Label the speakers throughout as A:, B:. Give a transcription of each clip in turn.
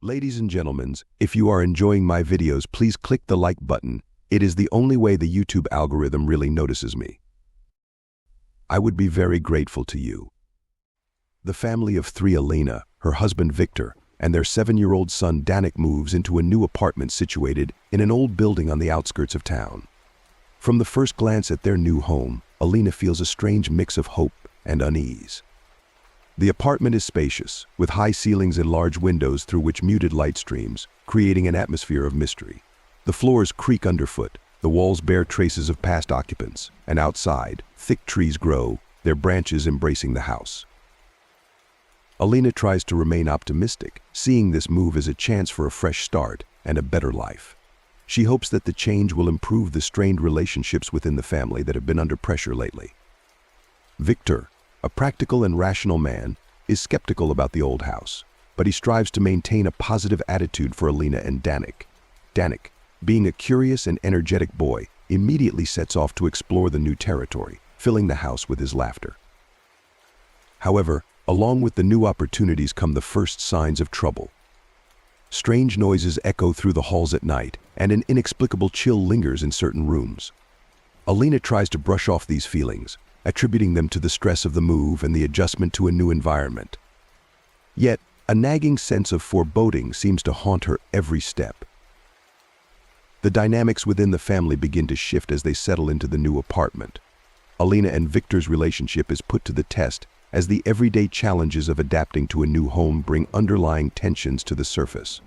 A: Ladies and gentlemen, if you are enjoying my videos, please click the like button. It is the only way the YouTube algorithm really notices me. I would be very grateful to you. The family of three, Alina, her husband Victor, and their 7-year-old son Danik moves into a new apartment situated in an old building on the outskirts of town. From the first glance at their new home, Alina feels a strange mix of hope and unease. The apartment is spacious, with high ceilings and large windows through which muted light streams, creating an atmosphere of mystery. The floors creak underfoot, the walls bear traces of past occupants, and outside, thick trees grow, their branches embracing the house. Alina tries to remain optimistic, seeing this move as a chance for a fresh start and a better life. She hopes that the change will improve the strained relationships within the family that have been under pressure lately. Victor, a practical and rational man, is skeptical about the old house, but he strives to maintain a positive attitude for Alina and Danik. Danik, being a curious and energetic boy, immediately sets off to explore the new territory, filling the house with his laughter. However, along with the new opportunities come the first signs of trouble. Strange noises echo through the halls at night, and an inexplicable chill lingers in certain rooms. Alina tries to brush off these feelings, attributing them to the stress of the move and the adjustment to a new environment. Yet, a nagging sense of foreboding seems to haunt her every step. The dynamics within the family begin to shift as they settle into the new apartment. Alina and Victor's relationship is put to the test as the everyday challenges of adapting to a new home bring underlying tensions to the surface.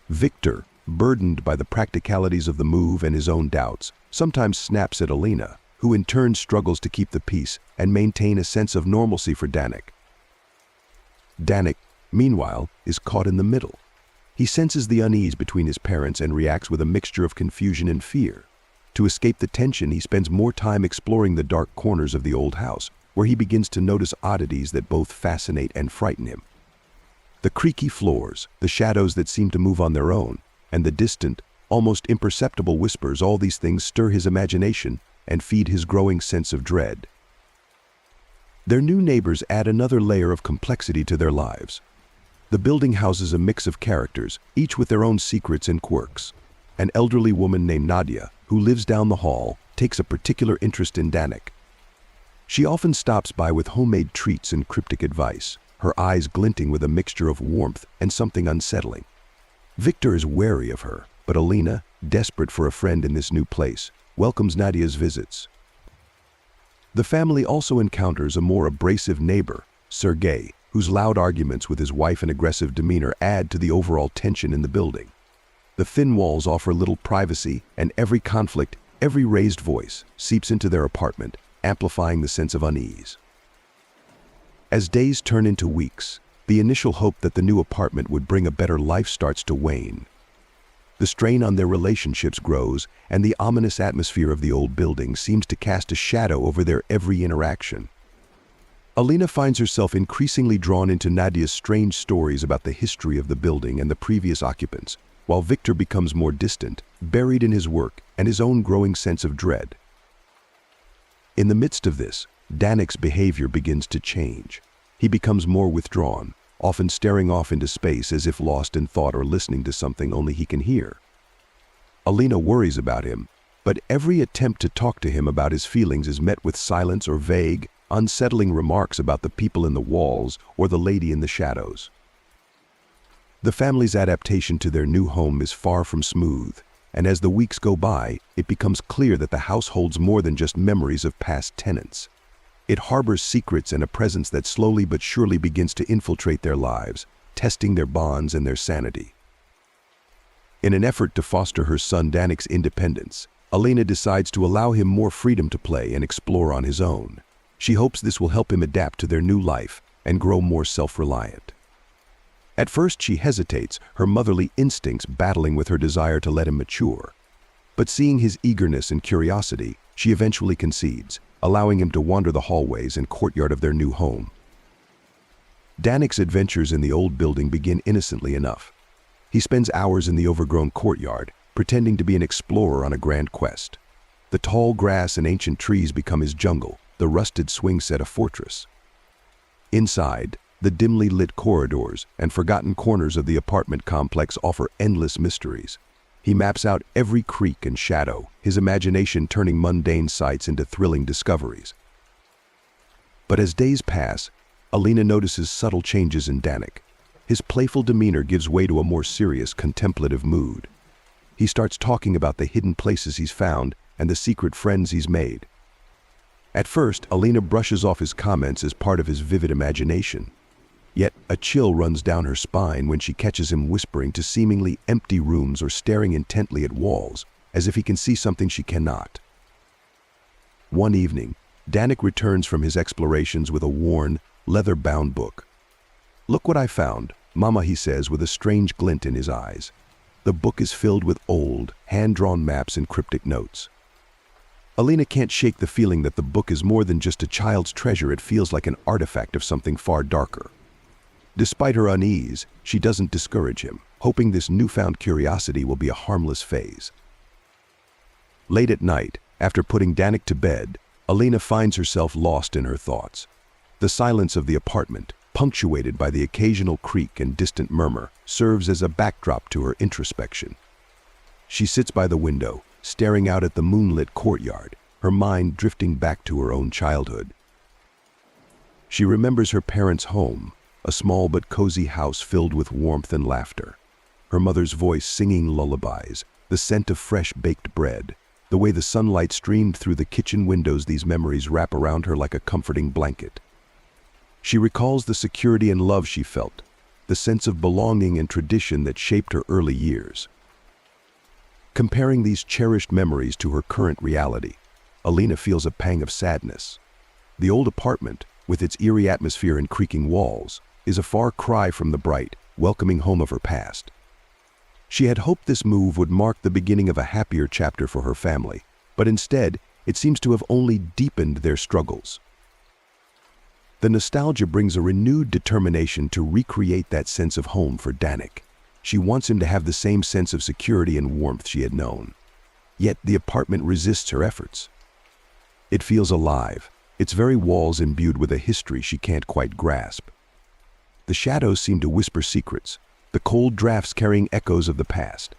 A: Victor, burdened by the practicalities of the move and his own doubts, sometimes snaps at Alina, who in turn struggles to keep the peace and maintain a sense of normalcy for Danik. Danik, meanwhile, is caught in the middle. He senses the unease between his parents and reacts with a mixture of confusion and fear. To escape the tension, he spends more time exploring the dark corners of the old house, where he begins to notice oddities that both fascinate and frighten him. The creaky floors, the shadows that seem to move on their own, and the distant, almost imperceptible whispers, all these things stir his imagination and feed his growing sense of dread. Their new neighbors add another layer of complexity to their lives. The building houses a mix of characters, each with their own secrets and quirks. An elderly woman named Nadia, who lives down the hall, takes a particular interest in Danik. She often stops by with homemade treats and cryptic advice, her eyes glinting with a mixture of warmth and something unsettling. Victor is wary of her, but Alina, desperate for a friend in this new place, welcomes Nadia's visits. The family also encounters a more abrasive neighbor, Sergei, whose loud arguments with his wife and aggressive demeanor add to the overall tension in the building. The thin walls offer little privacy, and every conflict, every raised voice, seeps into their apartment, amplifying the sense of unease. As days turn into weeks, the initial hope that the new apartment would bring a better life starts to wane. The strain on their relationships grows, and the ominous atmosphere of the old building seems to cast a shadow over their every interaction. Alina finds herself increasingly drawn into Nadia's strange stories about the history of the building and the previous occupants, while Victor becomes more distant, buried in his work and his own growing sense of dread. In the midst of this, Danik's behavior begins to change. He becomes more withdrawn, often staring off into space as if lost in thought or listening to something only he can hear. Alina worries about him, but every attempt to talk to him about his feelings is met with silence or vague, unsettling remarks about the people in the walls or the lady in the shadows. The family's adaptation to their new home is far from smooth, and as the weeks go by, it becomes clear that the house holds more than just memories of past tenants. It harbors secrets and a presence that slowly but surely begins to infiltrate their lives, testing their bonds and their sanity. In an effort to foster her son Danik's independence, Alina decides to allow him more freedom to play and explore on his own. She hopes this will help him adapt to their new life and grow more self-reliant. At first she hesitates, her motherly instincts battling with her desire to let him mature. But seeing his eagerness and curiosity, she eventually concedes, allowing him to wander the hallways and courtyard of their new home. Danik's adventures in the old building begin innocently enough. He spends hours in the overgrown courtyard, pretending to be an explorer on a grand quest. The tall grass and ancient trees become his jungle, the rusted swing set a fortress. Inside, The dimly lit corridors and forgotten corners of the apartment complex offer endless mysteries. He maps out every creak and shadow, his imagination turning mundane sights into thrilling discoveries. But as days pass, Alina notices subtle changes in Danik. His playful demeanor gives way to a more serious, contemplative mood. He starts talking about the hidden places he's found and the secret friends he's made. At first, Alina brushes off his comments as part of his vivid imagination. Yet, a chill runs down her spine when she catches him whispering to seemingly empty rooms or staring intently at walls, as if he can see something she cannot. One evening, Danik returns from his explorations with a worn, leather-bound book. "Look what I found," Mama, he says with a strange glint in his eyes. The book is filled with old, hand-drawn maps and cryptic notes. Alina can't shake the feeling that the book is more than just a child's treasure. It feels like an artifact of something far darker. Despite her unease, she doesn't discourage him, hoping this newfound curiosity will be a harmless phase. Late at night, after putting Danik to bed, Alina finds herself lost in her thoughts. The silence of the apartment, punctuated by the occasional creak and distant murmur, serves as a backdrop to her introspection. She sits by the window, staring out at the moonlit courtyard, her mind drifting back to her own childhood. She remembers her parents' home, a small but cozy house filled with warmth and laughter. Her mother's voice singing lullabies, the scent of fresh baked bread, the way the sunlight streamed through the kitchen windows. These memories wrap around her like a comforting blanket. She recalls the security and love she felt, the sense of belonging and tradition that shaped her early years. Comparing these cherished memories to her current reality, Alina feels a pang of sadness. The old apartment, with its eerie atmosphere and creaking walls, is a far cry from the bright, welcoming home of her past. She had hoped this move would mark the beginning of a happier chapter for her family, but instead, it seems to have only deepened their struggles. The nostalgia brings a renewed determination to recreate that sense of home for Danik. She wants him to have the same sense of security and warmth she had known. Yet the apartment resists her efforts. It feels alive, its very walls imbued with a history she can't quite grasp. The shadows seem to whisper secrets, the cold drafts carrying echoes of the past.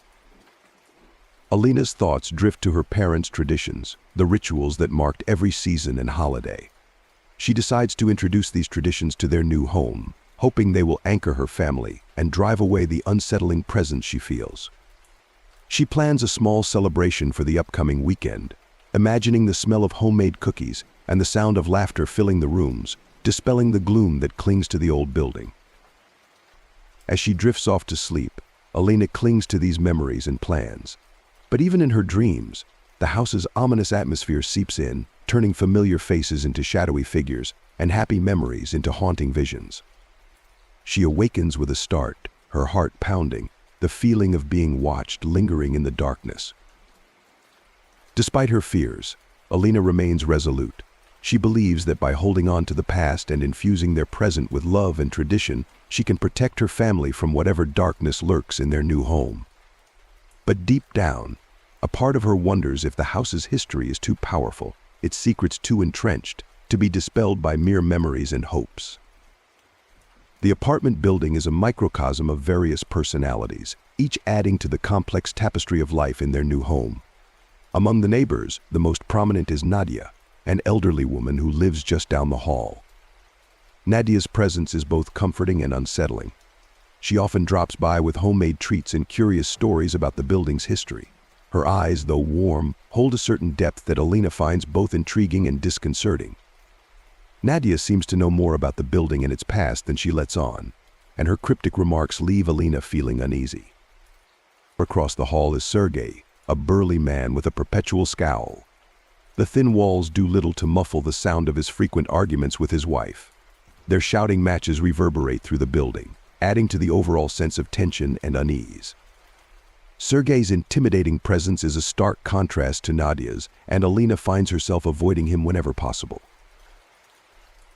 A: Alina's thoughts drift to her parents' traditions, the rituals that marked every season and holiday. She decides to introduce these traditions to their new home, hoping they will anchor her family and drive away the unsettling presence she feels. She plans a small celebration for the upcoming weekend, imagining the smell of homemade cookies and the sound of laughter filling the rooms, dispelling the gloom that clings to the old building. As she drifts off to sleep, Alina clings to these memories and plans. But even in her dreams, the house's ominous atmosphere seeps in, turning familiar faces into shadowy figures and happy memories into haunting visions. She awakens with a start, her heart pounding, the feeling of being watched lingering in the darkness. Despite her fears, Alina remains resolute. She believes that by holding on to the past and infusing their present with love and tradition, she can protect her family from whatever darkness lurks in their new home. But deep down, a part of her wonders if the house's history is too powerful, its secrets too entrenched, to be dispelled by mere memories and hopes. The apartment building is a microcosm of various personalities, each adding to the complex tapestry of life in their new home. Among the neighbors, the most prominent is Nadia, an elderly woman who lives just down the hall. Nadia's presence is both comforting and unsettling. She often drops by with homemade treats and curious stories about the building's history. Her eyes, though warm, hold a certain depth that Alina finds both intriguing and disconcerting. Nadia seems to know more about the building and its past than she lets on, and her cryptic remarks leave Alina feeling uneasy. Across the hall is Sergei, a burly man with a perpetual scowl. The thin walls do little to muffle the sound of his frequent arguments with his wife. Their shouting matches reverberate through the building, adding to the overall sense of tension and unease. Sergei's intimidating presence is a stark contrast to Nadia's, and Alina finds herself avoiding him whenever possible.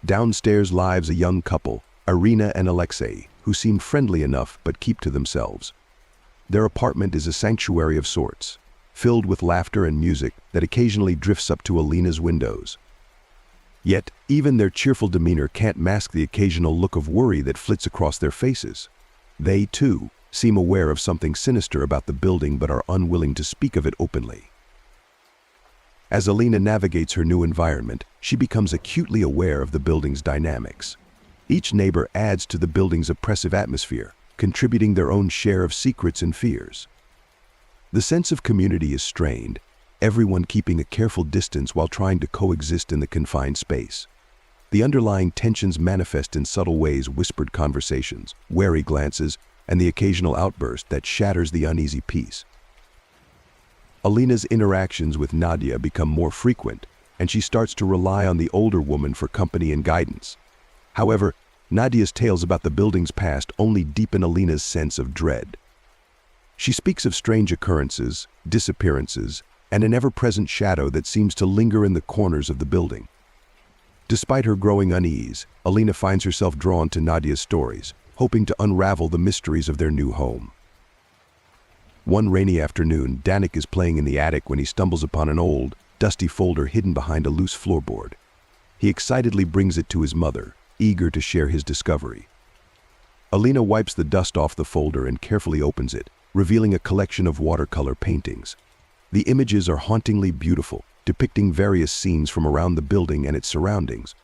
A: Downstairs lives a young couple, Irina and Alexei, who seem friendly enough but keep to themselves. Their apartment is a sanctuary of sorts, filled with laughter and music that occasionally drifts up to Alina's windows. Yet, even their cheerful demeanor can't mask the occasional look of worry that flits across their faces. They, too, seem aware of something sinister about the building but are unwilling to speak of it openly. As Alina navigates her new environment, she becomes acutely aware of the building's dynamics. Each neighbor adds to the building's oppressive atmosphere, contributing their own share of secrets and fears. The sense of community is strained, everyone keeping a careful distance while trying to coexist in the confined space. The underlying tensions manifest in subtle ways: whispered conversations, wary glances, and the occasional outburst that shatters the uneasy peace. Alina's interactions with Nadia become more frequent, and she starts to rely on the older woman for company and guidance. However, Nadia's tales about the building's past only deepen Alina's sense of dread. She speaks of strange occurrences, disappearances, and an ever-present shadow that seems to linger in the corners of the building. Despite her growing unease, Alina finds herself drawn to Nadia's stories, hoping to unravel the mysteries of their new home. One rainy afternoon, Danik is playing in the attic when he stumbles upon an old, dusty folder hidden behind a loose floorboard. He excitedly brings it to his mother, eager to share his discovery. Alina wipes the dust off the folder and carefully opens it, revealing a collection of watercolor paintings. The images are hauntingly beautiful, depicting various scenes from around the building and its surroundings.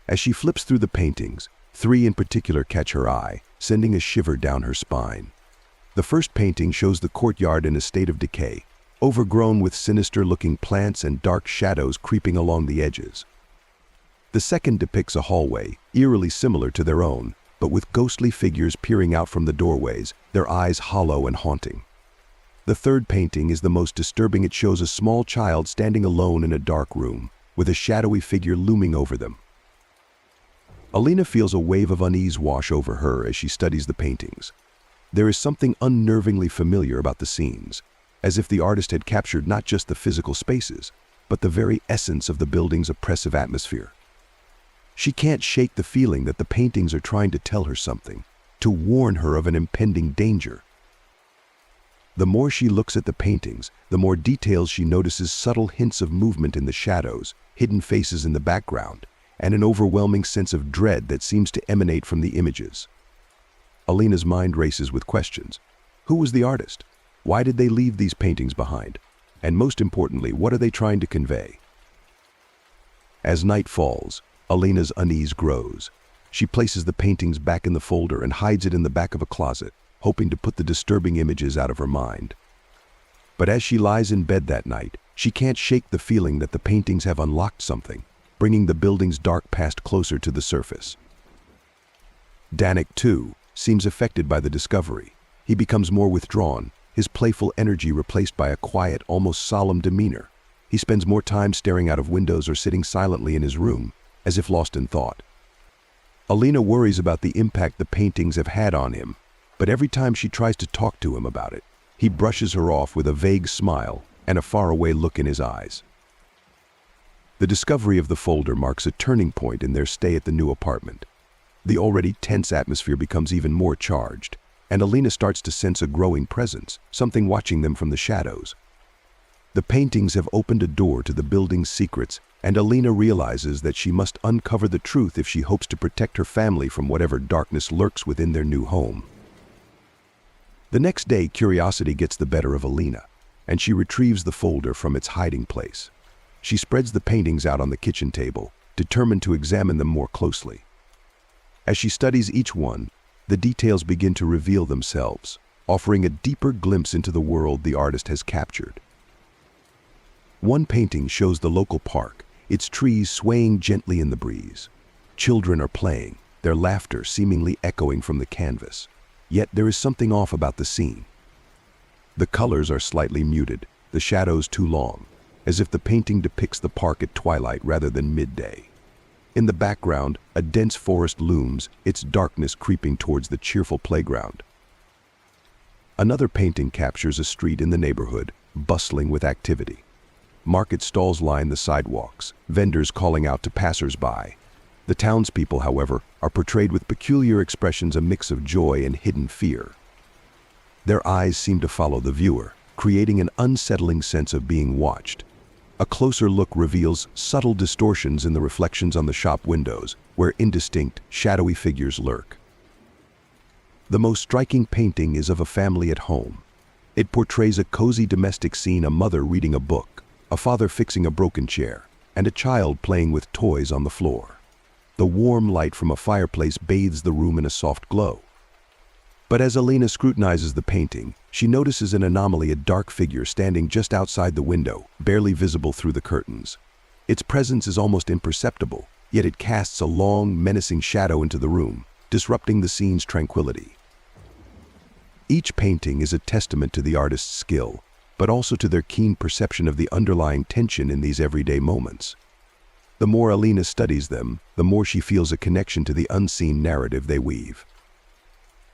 A: As she flips through the paintings, 3 in particular catch her eye, sending a shiver down her spine. The first painting shows the courtyard in a state of decay, overgrown with sinister-looking plants and dark shadows creeping along the edges. The second depicts a hallway, eerily similar to their own, but with ghostly figures peering out from the doorways, their eyes hollow and haunting. The third painting is the most disturbing. It shows a small child standing alone in a dark room, with a shadowy figure looming over them. Alina feels a wave of unease wash over her as she studies the paintings. There is something unnervingly familiar about the scenes, as if the artist had captured not just the physical spaces, but the very essence of the building's oppressive atmosphere. She can't shake the feeling that the paintings are trying to tell her something, to warn her of an impending danger. The more she looks at the paintings, the more details she notices: subtle hints of movement in the shadows, hidden faces in the background, and an overwhelming sense of dread that seems to emanate from the images. Alina's mind races with questions. Who was the artist? Why did they leave these paintings behind? And most importantly, what are they trying to convey? As night falls, Alina's unease grows. She places the paintings back in the folder and hides it in the back of a closet, hoping to put the disturbing images out of her mind. But as she lies in bed that night, she can't shake the feeling that the paintings have unlocked something, bringing the building's dark past closer to the surface. Danik, too, seems affected by the discovery. He becomes more withdrawn, his playful energy replaced by a quiet, almost solemn demeanor. He spends more time staring out of windows or sitting silently in his room, as if lost in thought. Alina worries about the impact the paintings have had on him, but every time she tries to talk to him about it, he brushes her off with a vague smile and a faraway look in his eyes. The discovery of the folder marks a turning point in their stay at the new apartment. The already tense atmosphere becomes even more charged, and Alina starts to sense a growing presence, something watching them from the shadows. The paintings have opened a door to the building's secrets, and Alina realizes that she must uncover the truth if she hopes to protect her family from whatever darkness lurks within their new home. The next day, curiosity gets the better of Alina, and she retrieves the folder from its hiding place. She spreads the paintings out on the kitchen table, determined to examine them more closely. As she studies each one, the details begin to reveal themselves, offering a deeper glimpse into the world the artist has captured. One painting shows the local park, its trees swaying gently in the breeze. Children are playing, their laughter seemingly echoing from the canvas. Yet there is something off about the scene. The colors are slightly muted, the shadows too long, as if the painting depicts the park at twilight rather than midday. In the background, a dense forest looms, its darkness creeping towards the cheerful playground. Another painting captures a street in the neighborhood, bustling with activity. Market stalls line the sidewalks, vendors calling out to passers-by. The townspeople, however, are portrayed with peculiar expressions, a mix of joy and hidden fear. Their eyes seem to follow the viewer, creating an unsettling sense of being watched. A closer look reveals subtle distortions in the reflections on the shop windows, where indistinct, shadowy figures lurk. The most striking painting is of a family at home. It portrays a cozy domestic scene: a mother reading a book, a father fixing a broken chair, and a child playing with toys on the floor. The warm light from a fireplace bathes the room in a soft glow. But as Alina scrutinizes the painting, she notices an anomaly: a dark figure standing just outside the window, barely visible through the curtains. Its presence is almost imperceptible, yet it casts a long, menacing shadow into the room, disrupting the scene's tranquility. Each painting is a testament to the artist's skill, but also to their keen perception of the underlying tension in these everyday moments. The more Alina studies them, the more she feels a connection to the unseen narrative they weave.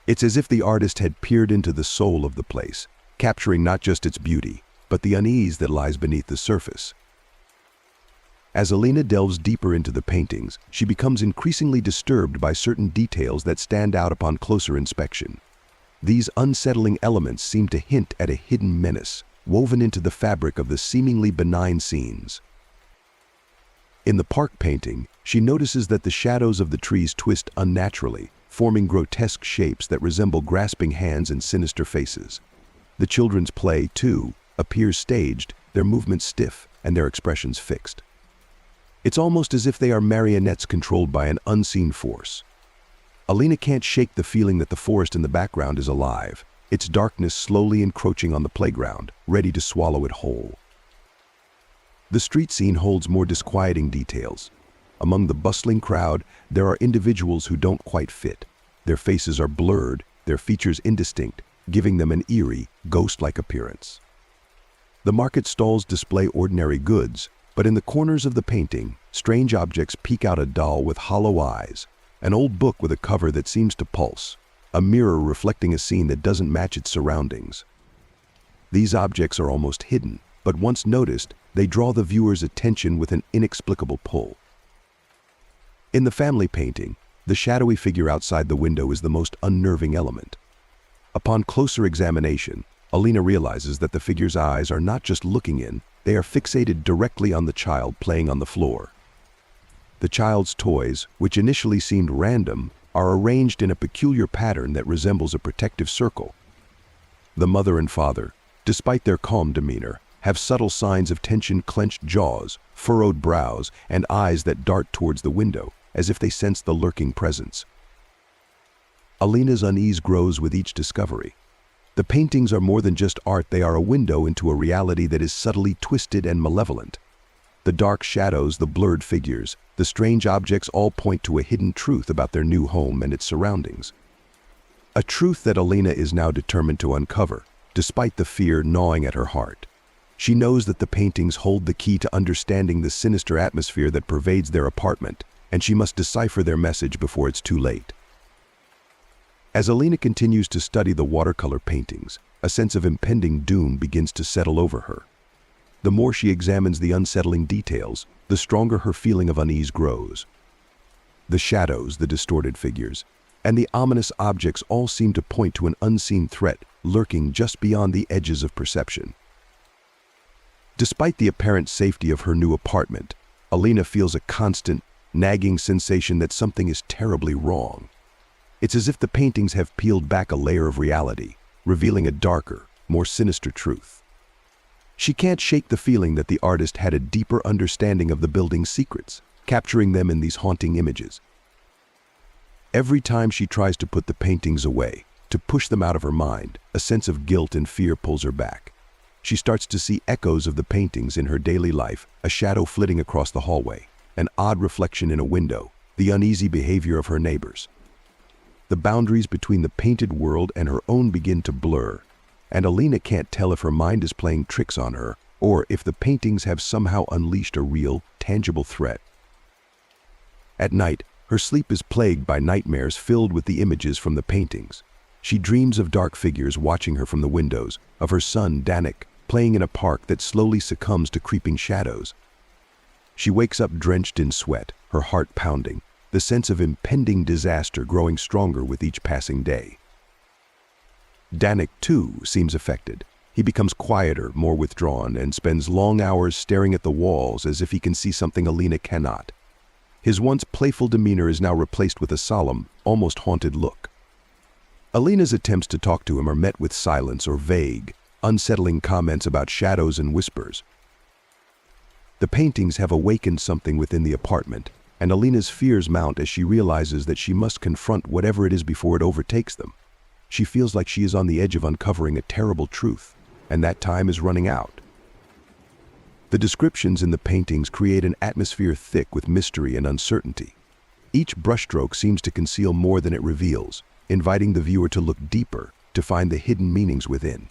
A: It's as if the artist had peered into the soul of the place, capturing not just its beauty, but the unease that lies beneath the surface. As Alina delves deeper into the paintings, she becomes increasingly disturbed by certain details that stand out upon closer inspection. These unsettling elements seem to hint at a hidden menace, woven into the fabric of the seemingly benign scenes. In the park painting, she notices that the shadows of the trees twist unnaturally, forming grotesque shapes that resemble grasping hands and sinister faces. The children's play, too, appears staged, their movements stiff and their expressions fixed. It's almost as if they are marionettes controlled by an unseen force. Alina can't shake the feeling that the forest in the background is alive, its darkness slowly encroaching on the playground, ready to swallow it whole. The street scene holds more disquieting details. Among the bustling crowd, there are individuals who don't quite fit. Their faces are blurred, their features indistinct, giving them an eerie, ghost-like appearance. The market stalls display ordinary goods, but in the corners of the painting, strange objects peek out: a doll with hollow eyes, an old book with a cover that seems to pulse, a mirror reflecting a scene that doesn't match its surroundings. These objects are almost hidden, but once noticed, they draw the viewer's attention with an inexplicable pull. In the family painting, the shadowy figure outside the window is the most unnerving element. Upon closer examination, Alina realizes that the figure's eyes are not just looking in, they are fixated directly on the child playing on the floor. The child's toys, which initially seemed random, are arranged in a peculiar pattern that resembles a protective circle. The mother and father, despite their calm demeanor, have subtle signs of tension: clenched jaws, furrowed brows, and eyes that dart towards the window, as if they sense the lurking presence. Alina's unease grows with each discovery. The paintings are more than just art, they are a window into a reality that is subtly twisted and malevolent. The dark shadows, the blurred figures, the strange objects all point to a hidden truth about their new home and its surroundings. A truth that Alina is now determined to uncover, despite the fear gnawing at her heart. She knows that the paintings hold the key to understanding the sinister atmosphere that pervades their apartment, and she must decipher their message before it's too late. As Alina continues to study the watercolor paintings, a sense of impending doom begins to settle over her. The more she examines the unsettling details, the stronger her feeling of unease grows. The shadows, the distorted figures, and the ominous objects all seem to point to an unseen threat lurking just beyond the edges of perception. Despite the apparent safety of her new apartment, Alina feels a constant, nagging sensation that something is terribly wrong. It's as if the paintings have peeled back a layer of reality, revealing a darker, more sinister truth. She can't shake the feeling that the artist had a deeper understanding of the building's secrets, capturing them in these haunting images. Every time she tries to put the paintings away, to push them out of her mind, a sense of guilt and fear pulls her back. She starts to see echoes of the paintings in her daily life: a shadow flitting across the hallway, an odd reflection in a window, the uneasy behavior of her neighbors. The boundaries between the painted world and her own begin to blur, and Alina can't tell if her mind is playing tricks on her or if the paintings have somehow unleashed a real, tangible threat. At night, her sleep is plagued by nightmares filled with the images from the paintings. She dreams of dark figures watching her from the windows, of her son, Danik, playing in a park that slowly succumbs to creeping shadows. She wakes up drenched in sweat, her heart pounding, the sense of impending disaster growing stronger with each passing day. Danik, too, seems affected. He becomes quieter, more withdrawn, and spends long hours staring at the walls as if he can see something Alina cannot. His once playful demeanor is now replaced with a solemn, almost haunted look. Alina's attempts to talk to him are met with silence or vague, unsettling comments about shadows and whispers. The paintings have awakened something within the apartment, and Alina's fears mount as she realizes that she must confront whatever it is before it overtakes them. She feels like she is on the edge of uncovering a terrible truth, and that time is running out. The descriptions in the paintings create an atmosphere thick with mystery and uncertainty. Each brushstroke seems to conceal more than it reveals, inviting the viewer to look deeper, to find the hidden meanings within.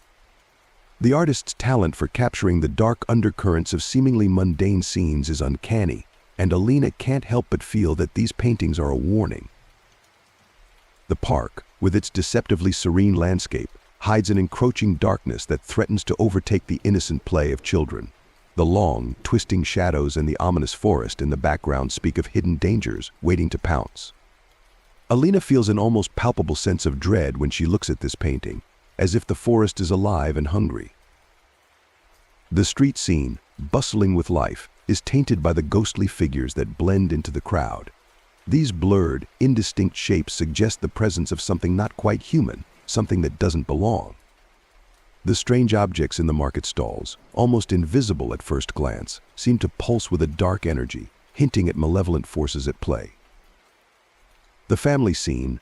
A: The artist's talent for capturing the dark undercurrents of seemingly mundane scenes is uncanny, and Alina can't help but feel that these paintings are a warning. The park, with its deceptively serene landscape, hides an encroaching darkness that threatens to overtake the innocent play of children. The long, twisting shadows and the ominous forest in the background speak of hidden dangers waiting to pounce. Alina feels an almost palpable sense of dread when she looks at this painting, as if the forest is alive and hungry. The street scene, bustling with life, is tainted by the ghostly figures that blend into the crowd. These blurred, indistinct shapes suggest the presence of something not quite human, something that doesn't belong. The strange objects in the market stalls, almost invisible at first glance, seem to pulse with a dark energy, hinting at malevolent forces at play. The family scene,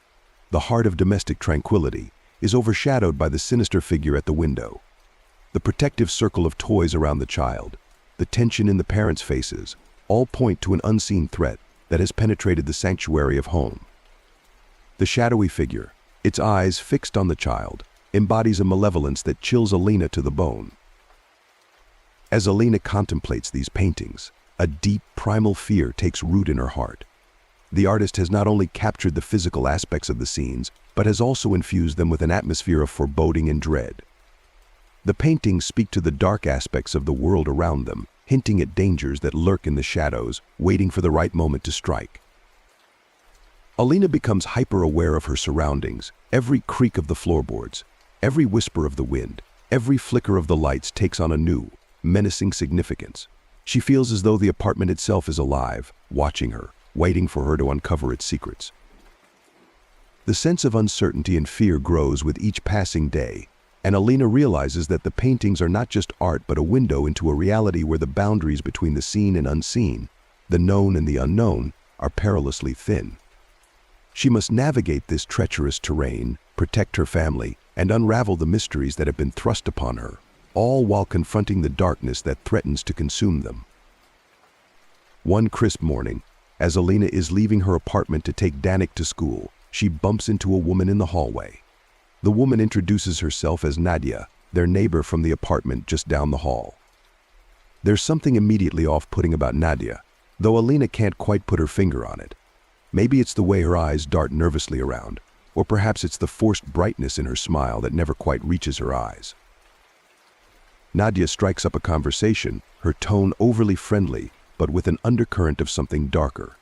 A: the heart of domestic tranquility, is overshadowed by the sinister figure at the window. The protective circle of toys around the child, the tension in the parents' faces, all point to an unseen threat that has penetrated the sanctuary of home. The shadowy figure, its eyes fixed on the child, embodies a malevolence that chills Alina to the bone. As Alina contemplates these paintings, a deep, primal fear takes root in her heart. The artist has not only captured the physical aspects of the scenes, but has also infused them with an atmosphere of foreboding and dread. The paintings speak to the dark aspects of the world around them, hinting at dangers that lurk in the shadows, waiting for the right moment to strike. Alina becomes hyper-aware of her surroundings. Every creak of the floorboards, every whisper of the wind, every flicker of the lights takes on a new, menacing significance. She feels as though the apartment itself is alive, watching her, waiting for her to uncover its secrets. The sense of uncertainty and fear grows with each passing day, and Alina realizes that the paintings are not just art but a window into a reality where the boundaries between the seen and unseen, the known and the unknown, are perilously thin. She must navigate this treacherous terrain, protect her family, and unravel the mysteries that have been thrust upon her, all while confronting the darkness that threatens to consume them. One crisp morning, as Alina is leaving her apartment to take Danik to school, she bumps into a woman in the hallway. The woman introduces herself as Nadia, their neighbor from the apartment just down the hall. There's something immediately off-putting about Nadia, though Alina can't quite put her finger on it. Maybe it's the way her eyes dart nervously around, or perhaps it's the forced brightness in her smile that never quite reaches her eyes. Nadia strikes up a conversation, her tone overly friendly, but with an undercurrent of something darker.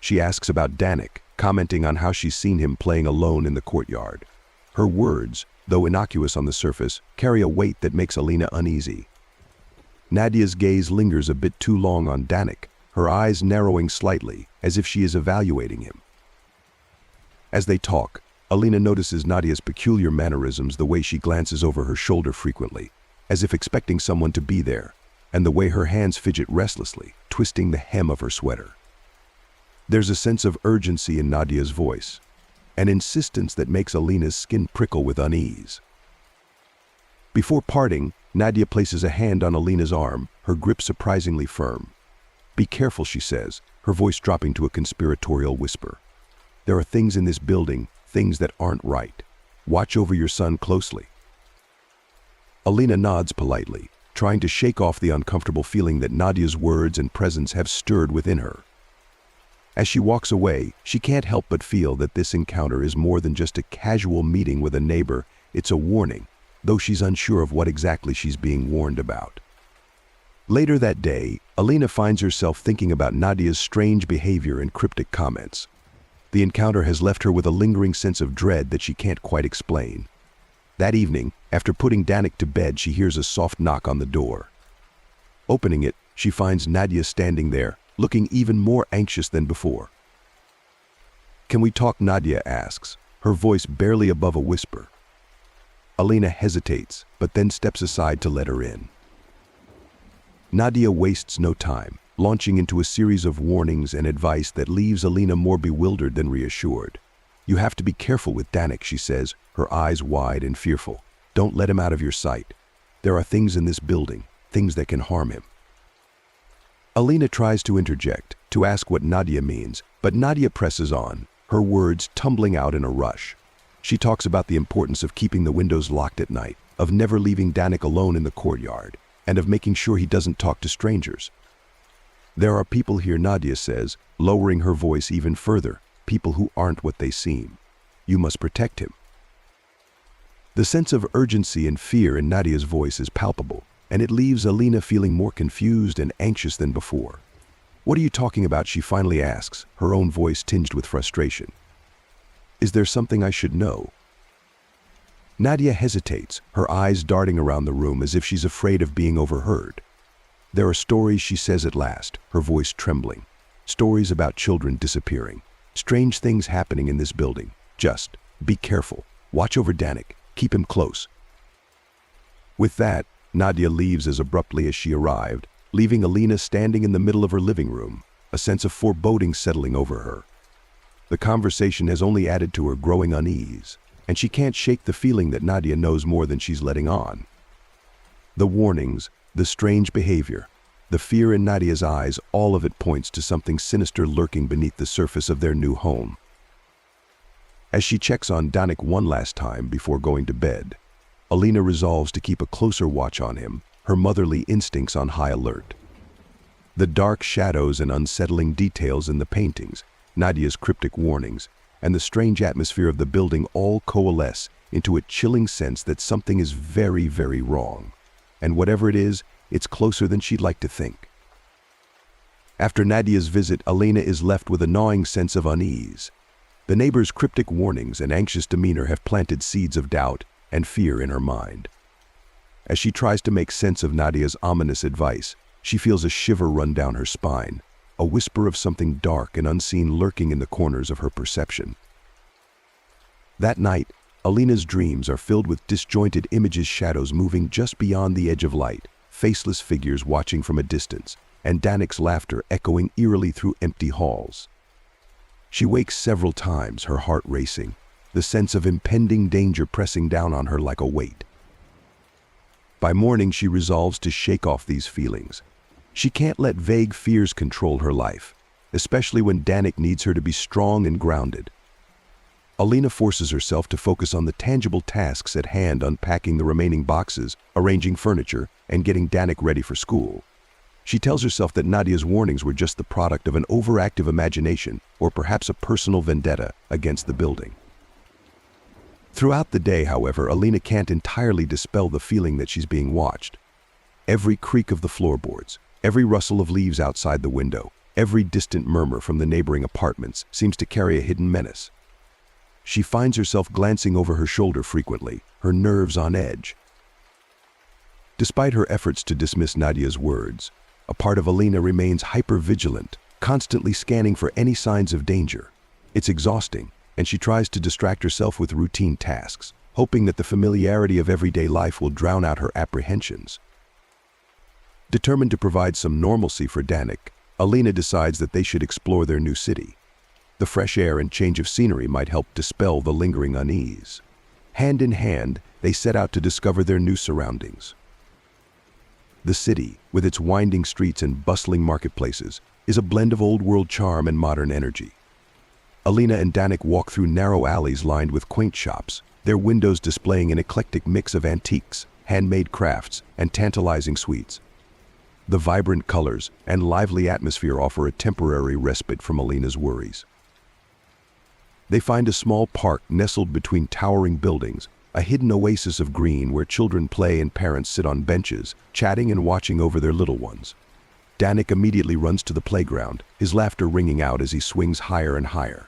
A: She asks about Danik, commenting on how she's seen him playing alone in the courtyard. Her words, though innocuous on the surface, carry a weight that makes Alina uneasy. Nadia's gaze lingers a bit too long on Danik, her eyes narrowing slightly, as if she is evaluating him. As they talk, Alina notices Nadia's peculiar mannerisms, the way she glances over her shoulder frequently, as if expecting someone to be there, and the way her hands fidget restlessly, twisting the hem of her sweater. There's a sense of urgency in Nadia's voice, an insistence that makes Alina's skin prickle with unease. Before parting, Nadia places a hand on Alina's arm, her grip surprisingly firm. "Be careful," she says, her voice dropping to a conspiratorial whisper. "There are things in this building, things that aren't right. Watch over your son closely." Alina nods politely, trying to shake off the uncomfortable feeling that Nadia's words and presence have stirred within her. As she walks away, she can't help but feel that this encounter is more than just a casual meeting with a neighbor. It's a warning, though she's unsure of what exactly she's being warned about. Later that day, Alina finds herself thinking about Nadia's strange behavior and cryptic comments. The encounter has left her with a lingering sense of dread that she can't quite explain. That evening, After putting Danik to bed, she hears a soft knock on the door. Opening it, she finds Nadia standing there, looking even more anxious than before. "Can we talk?" Nadia asks, her voice barely above a whisper. Alina hesitates, but then steps aside to let her in. Nadia wastes no time, launching into a series of warnings and advice that leaves Alina more bewildered than reassured. "You have to be careful with Danik," she says, her eyes wide and fearful. "Don't let him out of your sight. There are things in this building, things that can harm him." Alina tries to interject, to ask what Nadia means, but Nadia presses on, her words tumbling out in a rush. She talks about the importance of keeping the windows locked at night, of never leaving Danik alone in the courtyard, and of making sure he doesn't talk to strangers. "There are people here," Nadia says, lowering her voice even further, "people who aren't what they seem. You must protect him." The sense of urgency and fear in Nadia's voice is palpable, and it leaves Alina feeling more confused and anxious than before. "What are you talking about?" she finally asks, her own voice tinged with frustration. "Is there something I should know?" Nadia hesitates, her eyes darting around the room as if she's afraid of being overheard. "There are stories," she says at last, her voice trembling. "Stories about children disappearing. Strange things happening in this building. Just be careful. Watch over Danik. Keep him close." With that, Nadia leaves as abruptly as she arrived, leaving Alina standing in the middle of her living room, a sense of foreboding settling over her. The conversation has only added to her growing unease, and she can't shake the feeling that Nadia knows more than she's letting on. The warnings, the strange behavior, the fear in Nadia's eyes, all of it points to something sinister lurking beneath the surface of their new home. As she checks on Danik one last time before going to bed, Alina resolves to keep a closer watch on him, her motherly instincts on high alert. The dark shadows and unsettling details in the paintings, Nadia's cryptic warnings, and the strange atmosphere of the building all coalesce into a chilling sense that something is very, very wrong. And whatever it is, it's closer than she'd like to think. After Nadia's visit, Alina is left with a gnawing sense of unease. The neighbor's cryptic warnings and anxious demeanor have planted seeds of doubt and fear in her mind. As she tries to make sense of Nadia's ominous advice, she feels a shiver run down her spine, a whisper of something dark and unseen lurking in the corners of her perception. That night, Alina's dreams are filled with disjointed images, shadows moving just beyond the edge of light, faceless figures watching from a distance, and Danik's laughter echoing eerily through empty halls. She wakes several times, her heart racing, the sense of impending danger pressing down on her like a weight. By morning, she resolves to shake off these feelings. She can't let vague fears control her life, especially when Danik needs her to be strong and grounded. Alina forces herself to focus on the tangible tasks at hand, unpacking the remaining boxes, arranging furniture, and getting Danik ready for school. She tells herself that Nadia's warnings were just the product of an overactive imagination, or perhaps a personal vendetta against the building. Throughout the day, however, Alina can't entirely dispel the feeling that she's being watched. Every creak of the floorboards, every rustle of leaves outside the window, every distant murmur from the neighboring apartments seems to carry a hidden menace. She finds herself glancing over her shoulder frequently, her nerves on edge. Despite her efforts to dismiss Nadia's words, a part of Alina remains hyper-vigilant, constantly scanning for any signs of danger. It's exhausting, and she tries to distract herself with routine tasks, hoping that the familiarity of everyday life will drown out her apprehensions. Determined to provide some normalcy for Danik, Alina decides that they should explore their new city. The fresh air and change of scenery might help dispel the lingering unease. Hand in hand, they set out to discover their new surroundings. The city, with its winding streets and bustling marketplaces, is a blend of old-world charm and modern energy. Alina and Danik walk through narrow alleys lined with quaint shops, their windows displaying an eclectic mix of antiques, handmade crafts, and tantalizing sweets. The vibrant colors and lively atmosphere offer a temporary respite from Alina's worries. They find a small park nestled between towering buildings, a hidden oasis of green where children play and parents sit on benches, chatting and watching over their little ones. Danik immediately runs to the playground, his laughter ringing out as he swings higher and higher.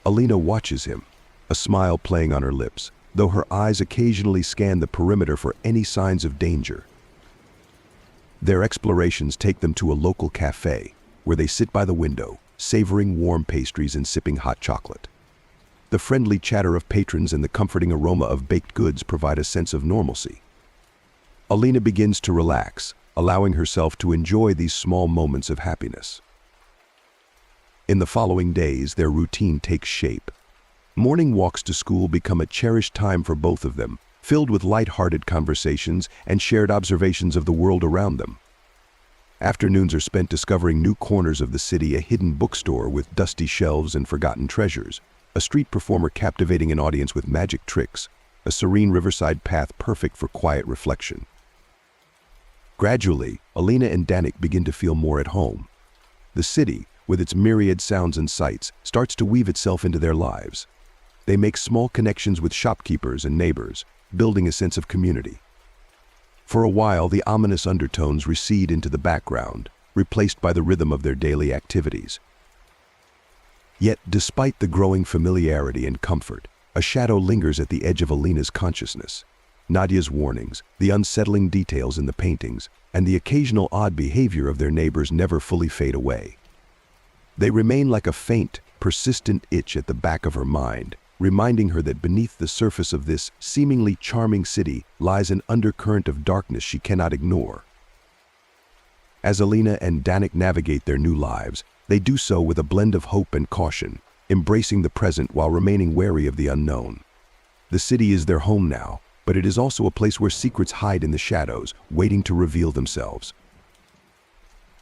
A: Alina watches him, a smile playing on her lips, though her eyes occasionally scan the perimeter for any signs of danger. Their explorations take them to a local cafe, where they sit by the window, savoring warm pastries and sipping hot chocolate. The friendly chatter of patrons and the comforting aroma of baked goods provide a sense of normalcy. Alina begins to relax, allowing herself to enjoy these small moments of happiness. In the following days, their routine takes shape. Morning walks to school become a cherished time for both of them, filled with light-hearted conversations and shared observations of the world around them. Afternoons are spent discovering new corners of the city, a hidden bookstore with dusty shelves and forgotten treasures, a street performer captivating an audience with magic tricks, a serene riverside path perfect for quiet reflection. Gradually, Alina and Danik begin to feel more at home. The city, with its myriad sounds and sights, starts to weave itself into their lives. They make small connections with shopkeepers and neighbors, building a sense of community. For a while, the ominous undertones recede into the background, replaced by the rhythm of their daily activities. Yet, despite the growing familiarity and comfort, a shadow lingers at the edge of Alina's consciousness. Nadia's warnings, the unsettling details in the paintings, and the occasional odd behavior of their neighbors never fully fade away. They remain like a faint, persistent itch at the back of her mind, reminding her that beneath the surface of this seemingly charming city lies an undercurrent of darkness she cannot ignore. As Alina and Danik navigate their new lives, they do so with a blend of hope and caution, embracing the present while remaining wary of the unknown. The city is their home now, but it is also a place where secrets hide in the shadows, waiting to reveal themselves.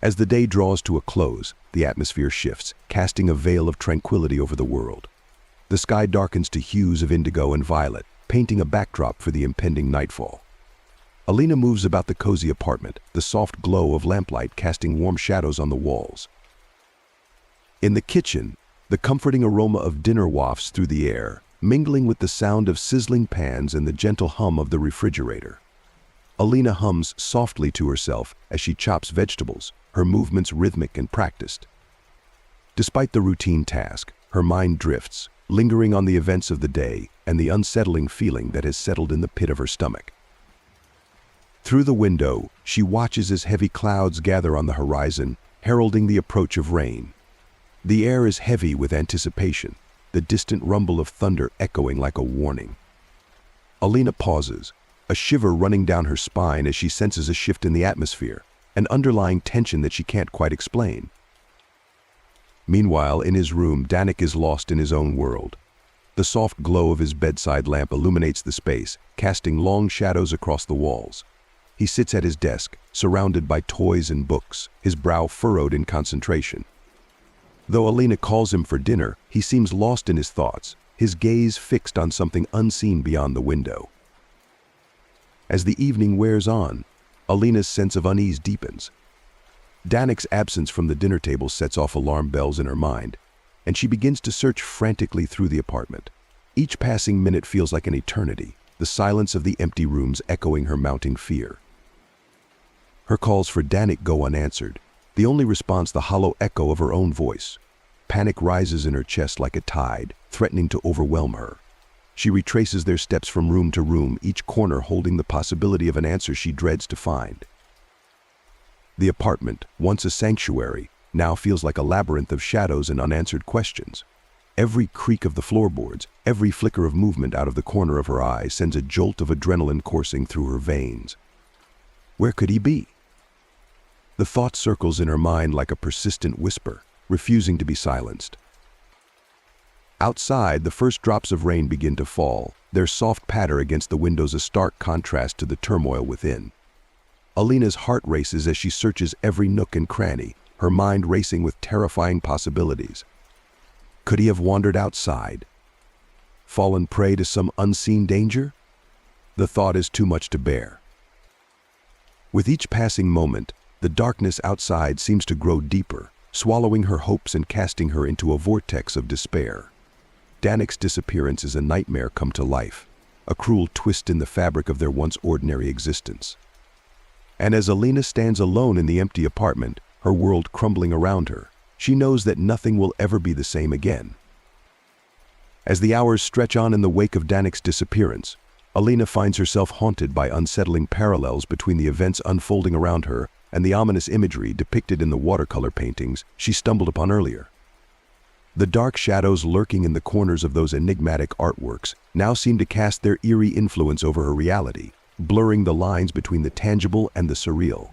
A: As the day draws to a close, the atmosphere shifts, casting a veil of tranquility over the world. The sky darkens to hues of indigo and violet, painting a backdrop for the impending nightfall. Alina moves about the cozy apartment, the soft glow of lamplight casting warm shadows on the walls. In the kitchen, the comforting aroma of dinner wafts through the air, mingling with the sound of sizzling pans and the gentle hum of the refrigerator. Alina hums softly to herself as she chops vegetables, her movements rhythmic and practiced. Despite the routine task, her mind drifts, lingering on the events of the day and the unsettling feeling that has settled in the pit of her stomach. Through the window, she watches as heavy clouds gather on the horizon, heralding the approach of rain. The air is heavy with anticipation, the distant rumble of thunder echoing like a warning. Alina pauses, a shiver running down her spine as she senses a shift in the atmosphere, an underlying tension that she can't quite explain. Meanwhile, in his room, Danik is lost in his own world. The soft glow of his bedside lamp illuminates the space, casting long shadows across the walls. He sits at his desk, surrounded by toys and books, his brow furrowed in concentration. Though Alina calls him for dinner, he seems lost in his thoughts, his gaze fixed on something unseen beyond the window. As the evening wears on, Alina's sense of unease deepens. Danik's absence from the dinner table sets off alarm bells in her mind, and she begins to search frantically through the apartment. Each passing minute feels like an eternity, the silence of the empty rooms echoing her mounting fear. Her calls for Danik go unanswered, the only response the hollow echo of her own voice. Panic rises in her chest like a tide, threatening to overwhelm her. She retraces their steps from room to room, each corner holding the possibility of an answer she dreads to find. The apartment, once a sanctuary, now feels like a labyrinth of shadows and unanswered questions. Every creak of the floorboards, every flicker of movement out of the corner of her eye sends a jolt of adrenaline coursing through her veins. Where could he be? The thought circles in her mind like a persistent whisper, refusing to be silenced. Outside, the first drops of rain begin to fall, their soft patter against the windows a stark contrast to the turmoil within. Alina's heart races as she searches every nook and cranny, her mind racing with terrifying possibilities. Could he have wandered outside? Fallen prey to some unseen danger? The thought is too much to bear. With each passing moment, the darkness outside seems to grow deeper, swallowing her hopes and casting her into a vortex of despair. Danik's disappearance is a nightmare come to life, a cruel twist in the fabric of their once ordinary existence. And as Alina stands alone in the empty apartment, her world crumbling around her, she knows that nothing will ever be the same again. As the hours stretch on in the wake of Danik's disappearance, Alina finds herself haunted by unsettling parallels between the events unfolding around her and the ominous imagery depicted in the watercolor paintings she stumbled upon earlier. The dark shadows lurking in the corners of those enigmatic artworks now seem to cast their eerie influence over her reality, blurring the lines between the tangible and the surreal.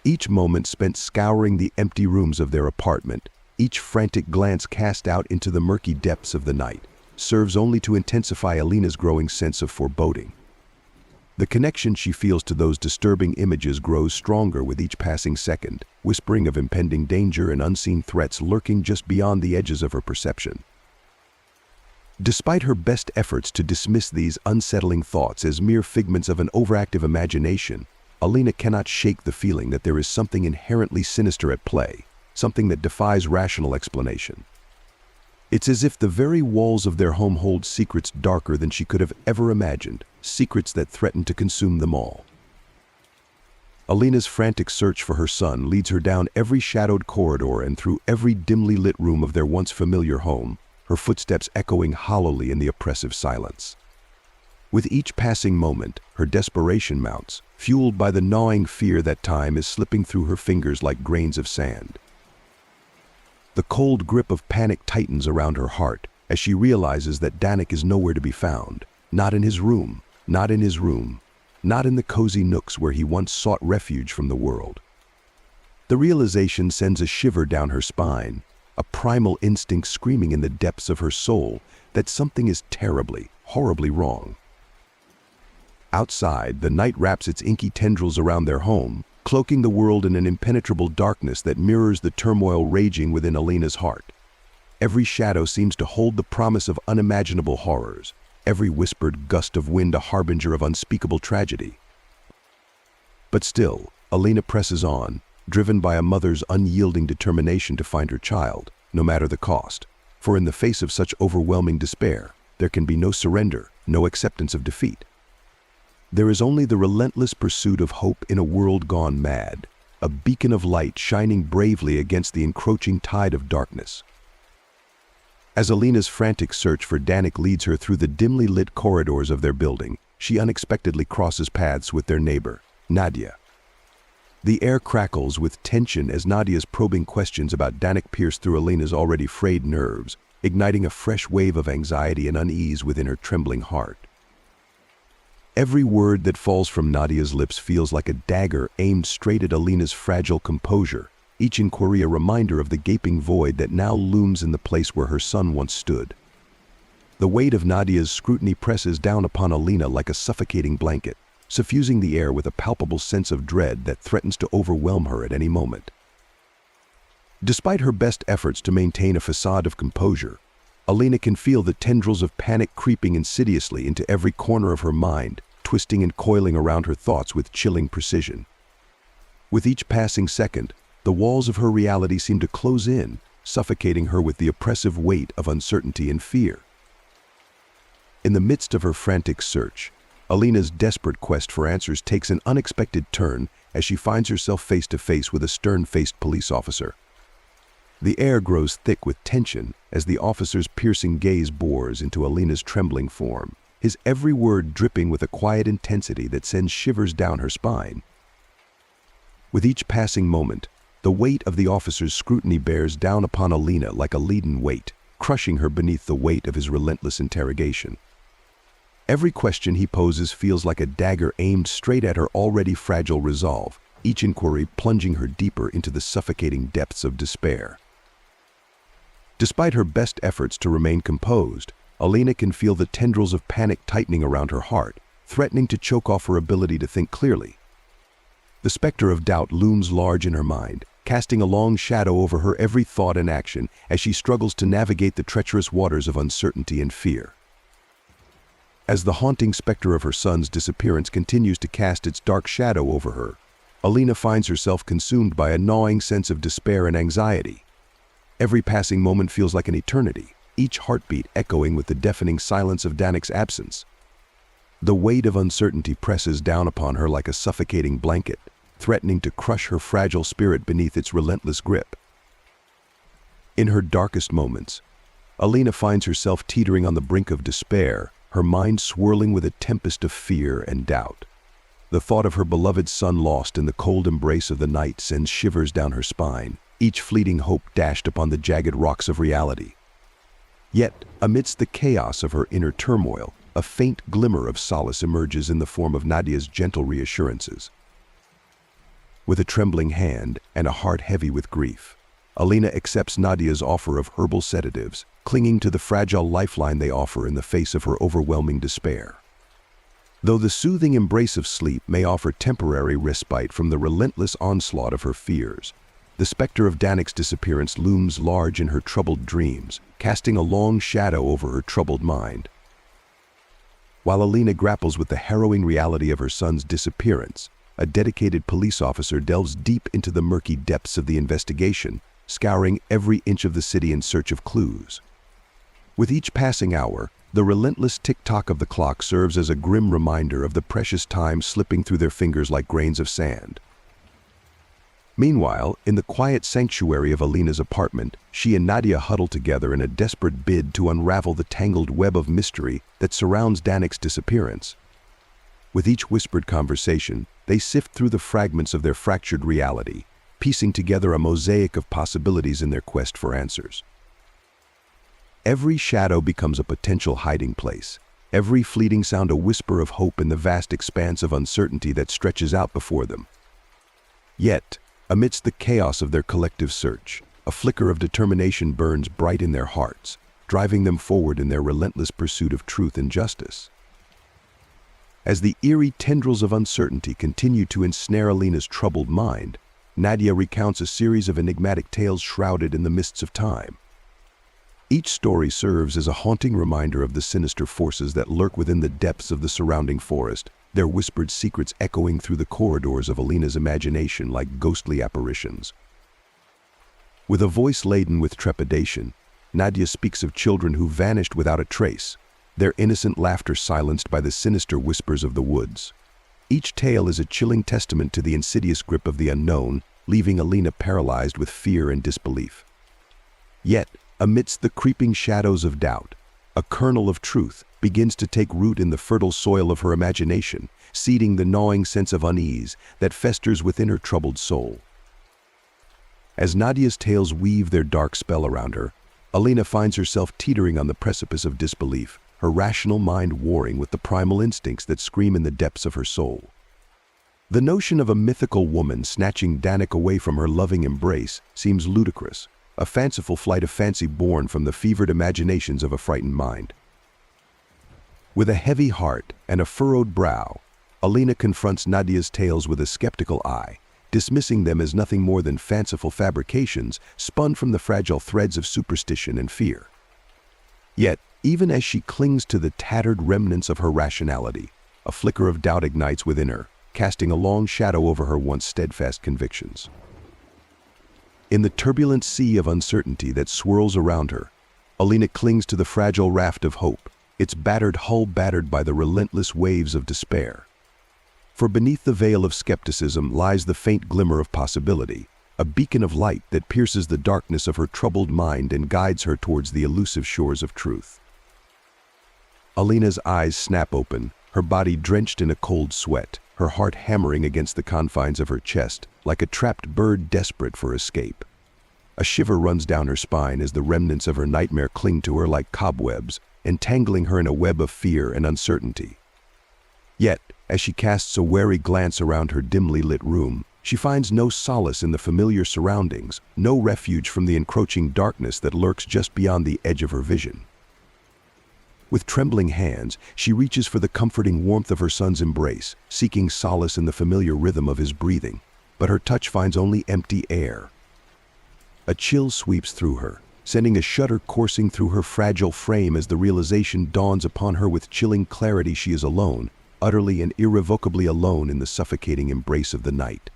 A: Each moment spent scouring the empty rooms of their apartment, each frantic glance cast out into the murky depths of the night, serves only to intensify Alina's growing sense of foreboding. The connection she feels to those disturbing images grows stronger with each passing second, whispering of impending danger and unseen threats lurking just beyond the edges of her perception. Despite her best efforts to dismiss these unsettling thoughts as mere figments of an overactive imagination, Alina cannot shake the feeling that there is something inherently sinister at play, something that defies rational explanation. It's as if the very walls of their home hold secrets darker than she could have ever imagined, secrets that threaten to consume them all. Alina's frantic search for her son leads her down every shadowed corridor and through every dimly lit room of their once familiar home, her footsteps echoing hollowly in the oppressive silence. With each passing moment, her desperation mounts, fueled by the gnawing fear that time is slipping through her fingers like grains of sand. The cold grip of panic tightens around her heart as she realizes that Danik is nowhere to be found, not in his room, not in the cozy nooks where he once sought refuge from the world. The realization sends a shiver down her spine, a primal instinct screaming in the depths of her soul that something is terribly, horribly wrong. Outside, the night wraps its inky tendrils around their home, cloaking the world in an impenetrable darkness that mirrors the turmoil raging within Alina's heart. Every shadow seems to hold the promise of unimaginable horrors, every whispered gust of wind a harbinger of unspeakable tragedy. But still, Alina presses on, driven by a mother's unyielding determination to find her child, no matter the cost. For in the face of such overwhelming despair, there can be no surrender, no acceptance of defeat. There is only the relentless pursuit of hope in a world gone mad, a beacon of light shining bravely against the encroaching tide of darkness. As Alina's frantic search for Danik leads her through the dimly lit corridors of their building, she unexpectedly crosses paths with their neighbor, Nadia. The air crackles with tension as Nadia's probing questions about Danik pierce through Alina's already frayed nerves, igniting a fresh wave of anxiety and unease within her trembling heart. Every word that falls from Nadia's lips feels like a dagger aimed straight at Alina's fragile composure, each inquiry a reminder of the gaping void that now looms in the place where her son once stood. The weight of Nadia's scrutiny presses down upon Alina like a suffocating blanket, suffusing the air with a palpable sense of dread that threatens to overwhelm her at any moment. Despite her best efforts to maintain a facade of composure, Alina can feel the tendrils of panic creeping insidiously into every corner of her mind, twisting and coiling around her thoughts with chilling precision. With each passing second, the walls of her reality seem to close in, suffocating her with the oppressive weight of uncertainty and fear. In the midst of her frantic search, Alina's desperate quest for answers takes an unexpected turn as she finds herself face to face with a stern-faced police officer. The air grows thick with tension as the officer's piercing gaze bores into Alina's trembling form, his every word dripping with a quiet intensity that sends shivers down her spine. With each passing moment, the weight of the officer's scrutiny bears down upon Alina like a leaden weight, crushing her beneath the weight of his relentless interrogation. Every question he poses feels like a dagger aimed straight at her already fragile resolve, each inquiry plunging her deeper into the suffocating depths of despair. Despite her best efforts to remain composed, Alina can feel the tendrils of panic tightening around her heart, threatening to choke off her ability to think clearly. The specter of doubt looms large in her mind, casting a long shadow over her every thought and action as she struggles to navigate the treacherous waters of uncertainty and fear. As the haunting specter of her son's disappearance continues to cast its dark shadow over her, Alina finds herself consumed by a gnawing sense of despair and anxiety. Every passing moment feels like an eternity, each heartbeat echoing with the deafening silence of Danik's absence. The weight of uncertainty presses down upon her like a suffocating blanket, threatening to crush her fragile spirit beneath its relentless grip. In her darkest moments, Alina finds herself teetering on the brink of despair, her mind swirling with a tempest of fear and doubt. The thought of her beloved son lost in the cold embrace of the night sends shivers down her spine, each fleeting hope dashed upon the jagged rocks of reality. Yet, amidst the chaos of her inner turmoil, a faint glimmer of solace emerges in the form of Nadia's gentle reassurances. With a trembling hand and a heart heavy with grief, Alina accepts Nadia's offer of herbal sedatives, clinging to the fragile lifeline they offer in the face of her overwhelming despair. Though the soothing embrace of sleep may offer temporary respite from the relentless onslaught of her fears, the specter of Danik's disappearance looms large in her troubled dreams, casting a long shadow over her troubled mind. While Alina grapples with the harrowing reality of her son's disappearance, a dedicated police officer delves deep into the murky depths of the investigation, scouring every inch of the city in search of clues. With each passing hour, the relentless tick-tock of the clock serves as a grim reminder of the precious time slipping through their fingers like grains of sand. Meanwhile, in the quiet sanctuary of Alina's apartment, she and Nadia huddle together in a desperate bid to unravel the tangled web of mystery that surrounds Danik's disappearance. With each whispered conversation, they sift through the fragments of their fractured reality, piecing together a mosaic of possibilities in their quest for answers. Every shadow becomes a potential hiding place, every fleeting sound a whisper of hope in the vast expanse of uncertainty that stretches out before them. Yet, amidst the chaos of their collective search, a flicker of determination burns bright in their hearts, driving them forward in their relentless pursuit of truth and justice. As the eerie tendrils of uncertainty continue to ensnare Alina's troubled mind, Nadia recounts a series of enigmatic tales shrouded in the mists of time. Each story serves as a haunting reminder of the sinister forces that lurk within the depths of the surrounding forest, their whispered secrets echoing through the corridors of Alina's imagination like ghostly apparitions. With a voice laden with trepidation, Nadia speaks of children who vanished without a trace, their innocent laughter silenced by the sinister whispers of the woods. Each tale is a chilling testament to the insidious grip of the unknown, leaving Alina paralyzed with fear and disbelief. Yet, amidst the creeping shadows of doubt, a kernel of truth begins to take root in the fertile soil of her imagination, seeding the gnawing sense of unease that festers within her troubled soul. As Nadia's tales weave their dark spell around her, Alina finds herself teetering on the precipice of disbelief, her rational mind warring with the primal instincts that scream in the depths of her soul. The notion of a mythical woman snatching Danik away from her loving embrace seems ludicrous, a fanciful flight of fancy born from the fevered imaginations of a frightened mind. With a heavy heart and a furrowed brow, Alina confronts Nadia's tales with a skeptical eye, dismissing them as nothing more than fanciful fabrications spun from the fragile threads of superstition and fear. Yet, even as she clings to the tattered remnants of her rationality, a flicker of doubt ignites within her, casting a long shadow over her once steadfast convictions. In the turbulent sea of uncertainty that swirls around her, Alina clings to the fragile raft of hope, its battered hull battered by the relentless waves of despair. For beneath the veil of skepticism lies the faint glimmer of possibility, a beacon of light that pierces the darkness of her troubled mind and guides her towards the elusive shores of truth. Alina's eyes snap open, her body drenched in a cold sweat, her heart hammering against the confines of her chest, like a trapped bird desperate for escape. A shiver runs down her spine as the remnants of her nightmare cling to her like cobwebs, entangling her in a web of fear and uncertainty. Yet, as she casts a wary glance around her dimly lit room, she finds no solace in the familiar surroundings, no refuge from the encroaching darkness that lurks just beyond the edge of her vision. With trembling hands, she reaches for the comforting warmth of her son's embrace, seeking solace in the familiar rhythm of his breathing, but her touch finds only empty air. A chill sweeps through her, sending a shudder coursing through her fragile frame as the realization dawns upon her with chilling clarity she is alone, utterly and irrevocably alone in the suffocating embrace of the night.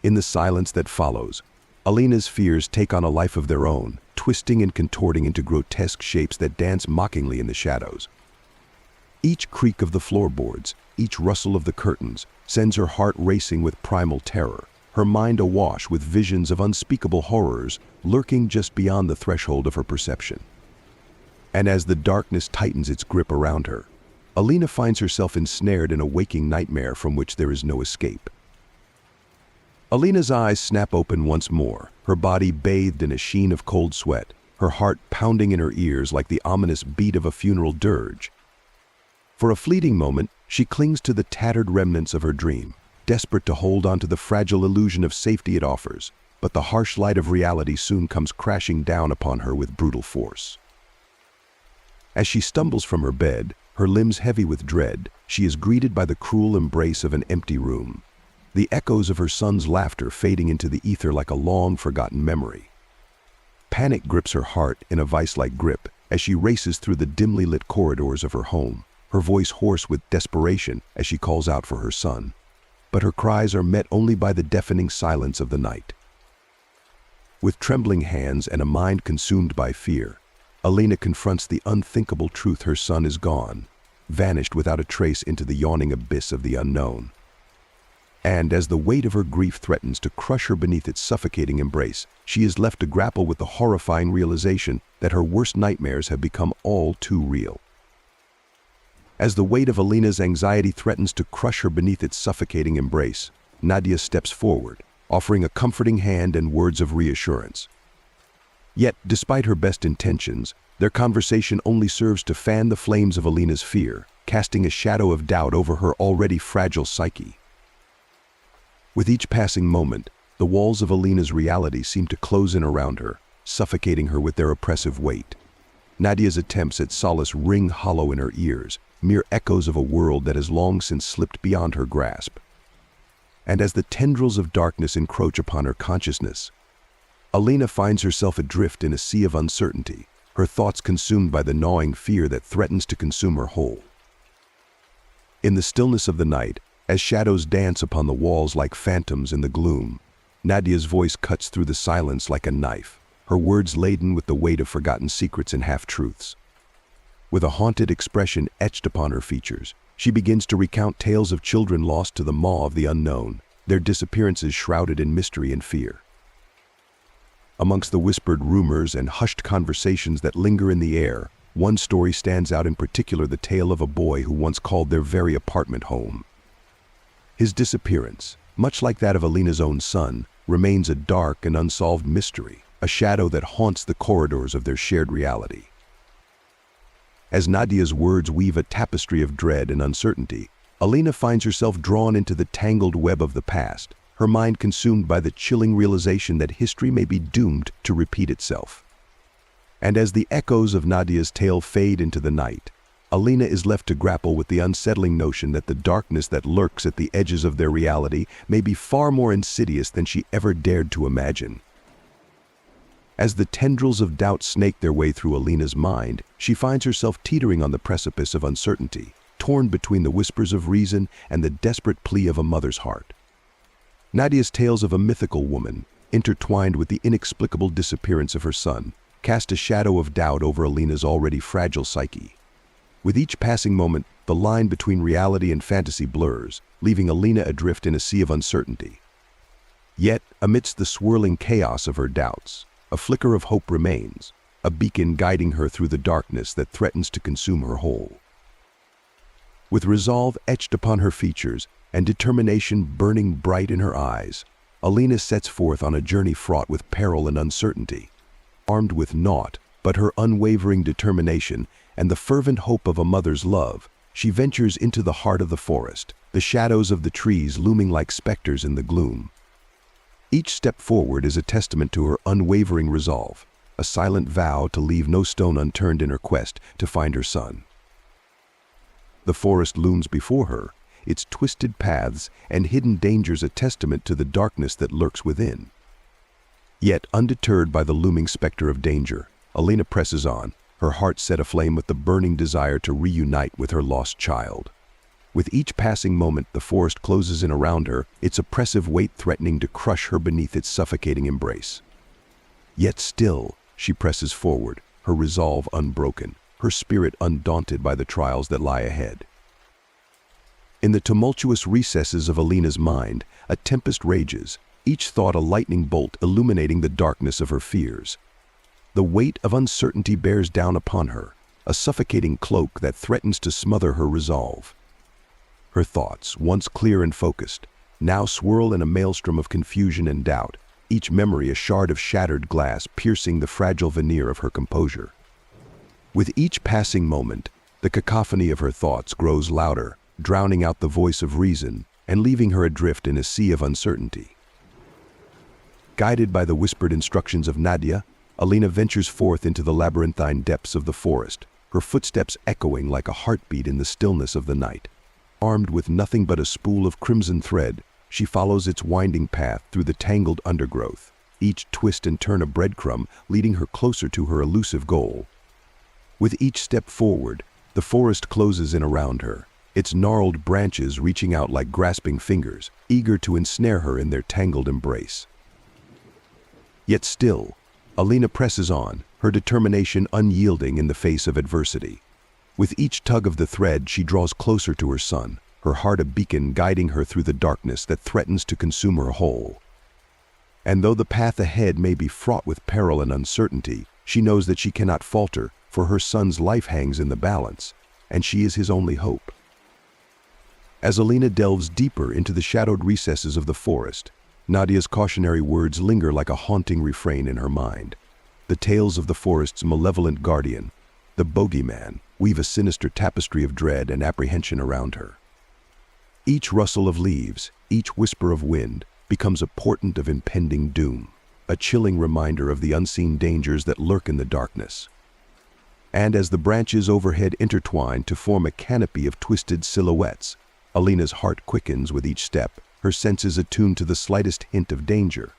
A: In the silence that follows, Alina's fears take on a life of their own, twisting and contorting into grotesque shapes that dance mockingly in the shadows. Each creak of the floorboards, each rustle of the curtains, sends her heart racing with primal terror, her mind awash with visions of unspeakable horrors lurking just beyond the threshold of her perception. And as the darkness tightens its grip around her, Alina finds herself ensnared in a waking nightmare from which there is no escape. Alina's eyes snap open once more, her body bathed in a sheen of cold sweat, her heart pounding in her ears like the ominous beat of a funeral dirge. For a fleeting moment, she clings to the tattered remnants of her dream, desperate to hold on to the fragile illusion of safety it offers, but the harsh light of reality soon comes crashing down upon her with brutal force. As she stumbles from her bed, her limbs heavy with dread, she is greeted by the cruel embrace of an empty room, the echoes of her son's laughter fading into the ether like a long-forgotten memory. Panic grips her heart in a vice-like grip as she races through the dimly lit corridors of her home, her voice hoarse with desperation as she calls out for her son. But her cries are met only by the deafening silence of the night. With trembling hands and a mind consumed by fear, Alina confronts the unthinkable truth: her son is gone, vanished without a trace into the yawning abyss of the unknown. And as the weight of her grief threatens to crush her beneath its suffocating embrace, she is left to grapple with the horrifying realization that her worst nightmares have become all too real. As the weight of Alina's anxiety threatens to crush her beneath its suffocating embrace, Nadia steps forward, offering a comforting hand and words of reassurance. Yet, despite her best intentions, their conversation only serves to fan the flames of Alina's fear, casting a shadow of doubt over her already fragile psyche. With each passing moment, the walls of Alina's reality seem to close in around her, suffocating her with their oppressive weight. Nadia's attempts at solace ring hollow in her ears, mere echoes of a world that has long since slipped beyond her grasp. And as the tendrils of darkness encroach upon her consciousness, Alina finds herself adrift in a sea of uncertainty, her thoughts consumed by the gnawing fear that threatens to consume her whole. In the stillness of the night, as shadows dance upon the walls like phantoms in the gloom, Nadia's voice cuts through the silence like a knife, her words laden with the weight of forgotten secrets and half-truths. With a haunted expression etched upon her features, she begins to recount tales of children lost to the maw of the unknown, their disappearances shrouded in mystery and fear. Amongst the whispered rumors and hushed conversations that linger in the air, one story stands out in particular: the tale of a boy who once called their very apartment home. His disappearance, much like that of Alina's own son, remains a dark and unsolved mystery, a shadow that haunts the corridors of their shared reality. As Nadia's words weave a tapestry of dread and uncertainty, Alina finds herself drawn into the tangled web of the past, her mind consumed by the chilling realization that history may be doomed to repeat itself. And as the echoes of Nadia's tale fade into the night, Alina is left to grapple with the unsettling notion that the darkness that lurks at the edges of their reality may be far more insidious than she ever dared to imagine. As the tendrils of doubt snake their way through Alina's mind, she finds herself teetering on the precipice of uncertainty, torn between the whispers of reason and the desperate plea of a mother's heart. Nadia's tales of a mythical woman, intertwined with the inexplicable disappearance of her son, cast a shadow of doubt over Alina's already fragile psyche. With each passing moment, the line between reality and fantasy blurs, leaving Alina adrift in a sea of uncertainty. Yet, amidst the swirling chaos of her doubts, a flicker of hope remains, a beacon guiding her through the darkness that threatens to consume her whole. With resolve etched upon her features and determination burning bright in her eyes, Alina sets forth on a journey fraught with peril and uncertainty. Armed with naught but her unwavering determination and the fervent hope of a mother's love, she ventures into the heart of the forest, the shadows of the trees looming like specters in the gloom. Each step forward is a testament to her unwavering resolve, a silent vow to leave no stone unturned in her quest to find her son. The forest looms before her, its twisted paths and hidden dangers a testament to the darkness that lurks within. Yet, undeterred by the looming specter of danger, Alina presses on, her heart set aflame with the burning desire to reunite with her lost child. With each passing moment, the forest closes in around her, its oppressive weight threatening to crush her beneath its suffocating embrace. Yet still, she presses forward, her resolve unbroken, her spirit undaunted by the trials that lie ahead. In the tumultuous recesses of Alina's mind, a tempest rages, each thought a lightning bolt illuminating the darkness of her fears. The weight of uncertainty bears down upon her, a suffocating cloak that threatens to smother her resolve. Her thoughts, once clear and focused, now swirl in a maelstrom of confusion and doubt, each memory a shard of shattered glass piercing the fragile veneer of her composure. With each passing moment, the cacophony of her thoughts grows louder, drowning out the voice of reason and leaving her adrift in a sea of uncertainty. Guided by the whispered instructions of Nadia, Alina ventures forth into the labyrinthine depths of the forest, her footsteps echoing like a heartbeat in the stillness of the night. Armed with nothing but a spool of crimson thread, she follows its winding path through the tangled undergrowth, each twist and turn a breadcrumb leading her closer to her elusive goal. With each step forward, the forest closes in around her, its gnarled branches reaching out like grasping fingers, eager to ensnare her in their tangled embrace. Yet still, Alina presses on, her determination unyielding in the face of adversity. With each tug of the thread, she draws closer to her son, her heart a beacon guiding her through the darkness that threatens to consume her whole. And though the path ahead may be fraught with peril and uncertainty, she knows that she cannot falter, for her son's life hangs in the balance, and she is his only hope. As Alina delves deeper into the shadowed recesses of the forest, Nadia's cautionary words linger like a haunting refrain in her mind. The tales of the forest's malevolent guardian, the bogeyman, weave a sinister tapestry of dread and apprehension around her. Each rustle of leaves, each whisper of wind, becomes a portent of impending doom, a chilling reminder of the unseen dangers that lurk in the darkness. And as the branches overhead intertwine to form a canopy of twisted silhouettes, Alina's heart quickens with each step, her senses attuned to the slightest hint of danger.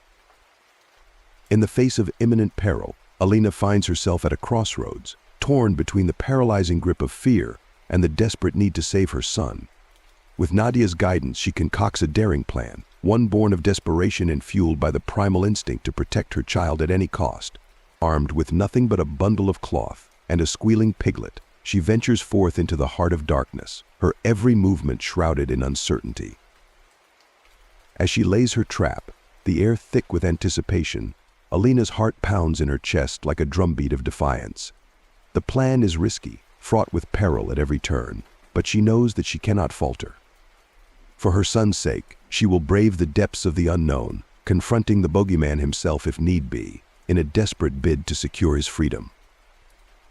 A: In the face of imminent peril, Alina finds herself at a crossroads, torn between the paralyzing grip of fear and the desperate need to save her son. With Nadia's guidance, she concocts a daring plan, one born of desperation and fueled by the primal instinct to protect her child at any cost. Armed with nothing but a bundle of cloth and a squealing piglet, she ventures forth into the heart of darkness, her every movement shrouded in uncertainty. As she lays her trap, the air thick with anticipation, Alina's heart pounds in her chest like a drumbeat of defiance. The plan is risky, fraught with peril at every turn, but she knows that she cannot falter. For her son's sake, she will brave the depths of the unknown, confronting the bogeyman himself if need be, in a desperate bid to secure his freedom.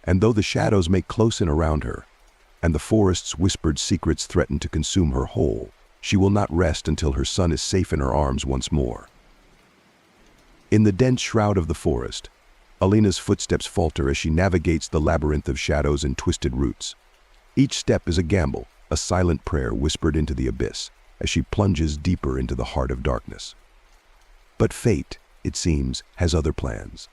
A: And though the shadows may close in around her, and the forest's whispered secrets threaten to consume her whole, she will not rest until her son is safe in her arms once more. In the dense shroud of the forest, Alina's footsteps falter as she navigates the labyrinth of shadows and twisted roots. Each step is a gamble, a silent prayer whispered into the abyss, as she plunges deeper into the heart of darkness. But fate, it seems, has other plans.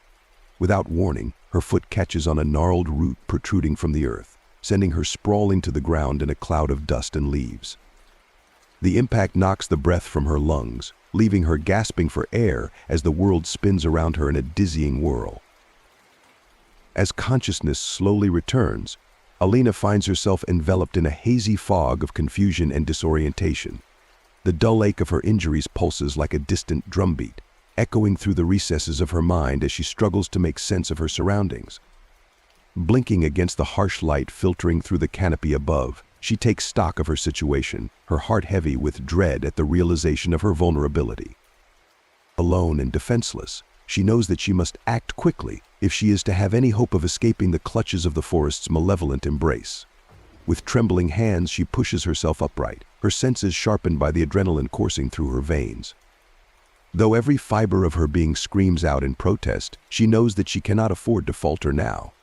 A: Without warning, her foot catches on a gnarled root protruding from the earth, sending her sprawling to the ground in a cloud of dust and leaves. The impact knocks the breath from her lungs, leaving her gasping for air as the world spins around her in a dizzying whirl. As consciousness slowly returns, Alina finds herself enveloped in a hazy fog of confusion and disorientation. The dull ache of her injuries pulses like a distant drumbeat, echoing through the recesses of her mind as she struggles to make sense of her surroundings. Blinking against the harsh light filtering through the canopy above, she takes stock of her situation, her heart heavy with dread at the realization of her vulnerability. Alone and defenseless, she knows that she must act quickly if she is to have any hope of escaping the clutches of the forest's malevolent embrace. With trembling hands, she pushes herself upright, her senses sharpened by the adrenaline coursing through her veins. Though every fiber of her being screams out in protest, she knows that she cannot afford to falter now.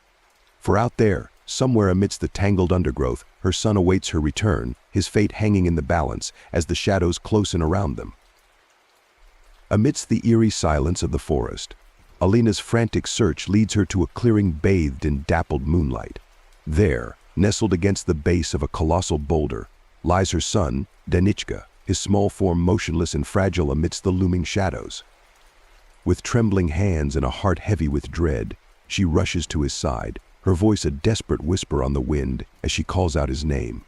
A: For out there, somewhere amidst the tangled undergrowth, her son awaits her return, his fate hanging in the balance as the shadows close in around them. Amidst the eerie silence of the forest, Alina's frantic search leads her to a clearing bathed in dappled moonlight. There, nestled against the base of a colossal boulder, lies her son, Danichka, his small form motionless and fragile amidst the looming shadows. With trembling hands and a heart heavy with dread, she rushes to his side, her voice a desperate whisper on the wind as she calls out his name.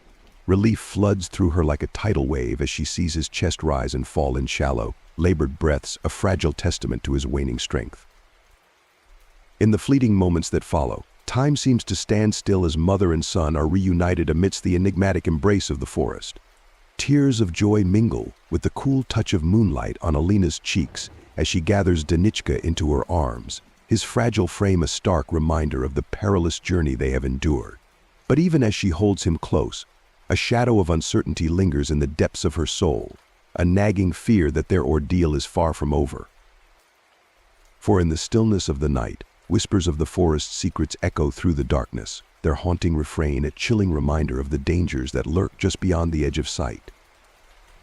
A: Relief floods through her like a tidal wave as she sees his chest rise and fall in shallow, labored breaths, a fragile testament to his waning strength. In the fleeting moments that follow, time seems to stand still as mother and son are reunited amidst the enigmatic embrace of the forest. Tears of joy mingle with the cool touch of moonlight on Alina's cheeks as she gathers Danichka into her arms, his fragile frame a stark reminder of the perilous journey they have endured. But even as she holds him close, a shadow of uncertainty lingers in the depths of her soul, a nagging fear that their ordeal is far from over. For in the stillness of the night, whispers of the forest's secrets echo through the darkness, their haunting refrain a chilling reminder of the dangers that lurk just beyond the edge of sight.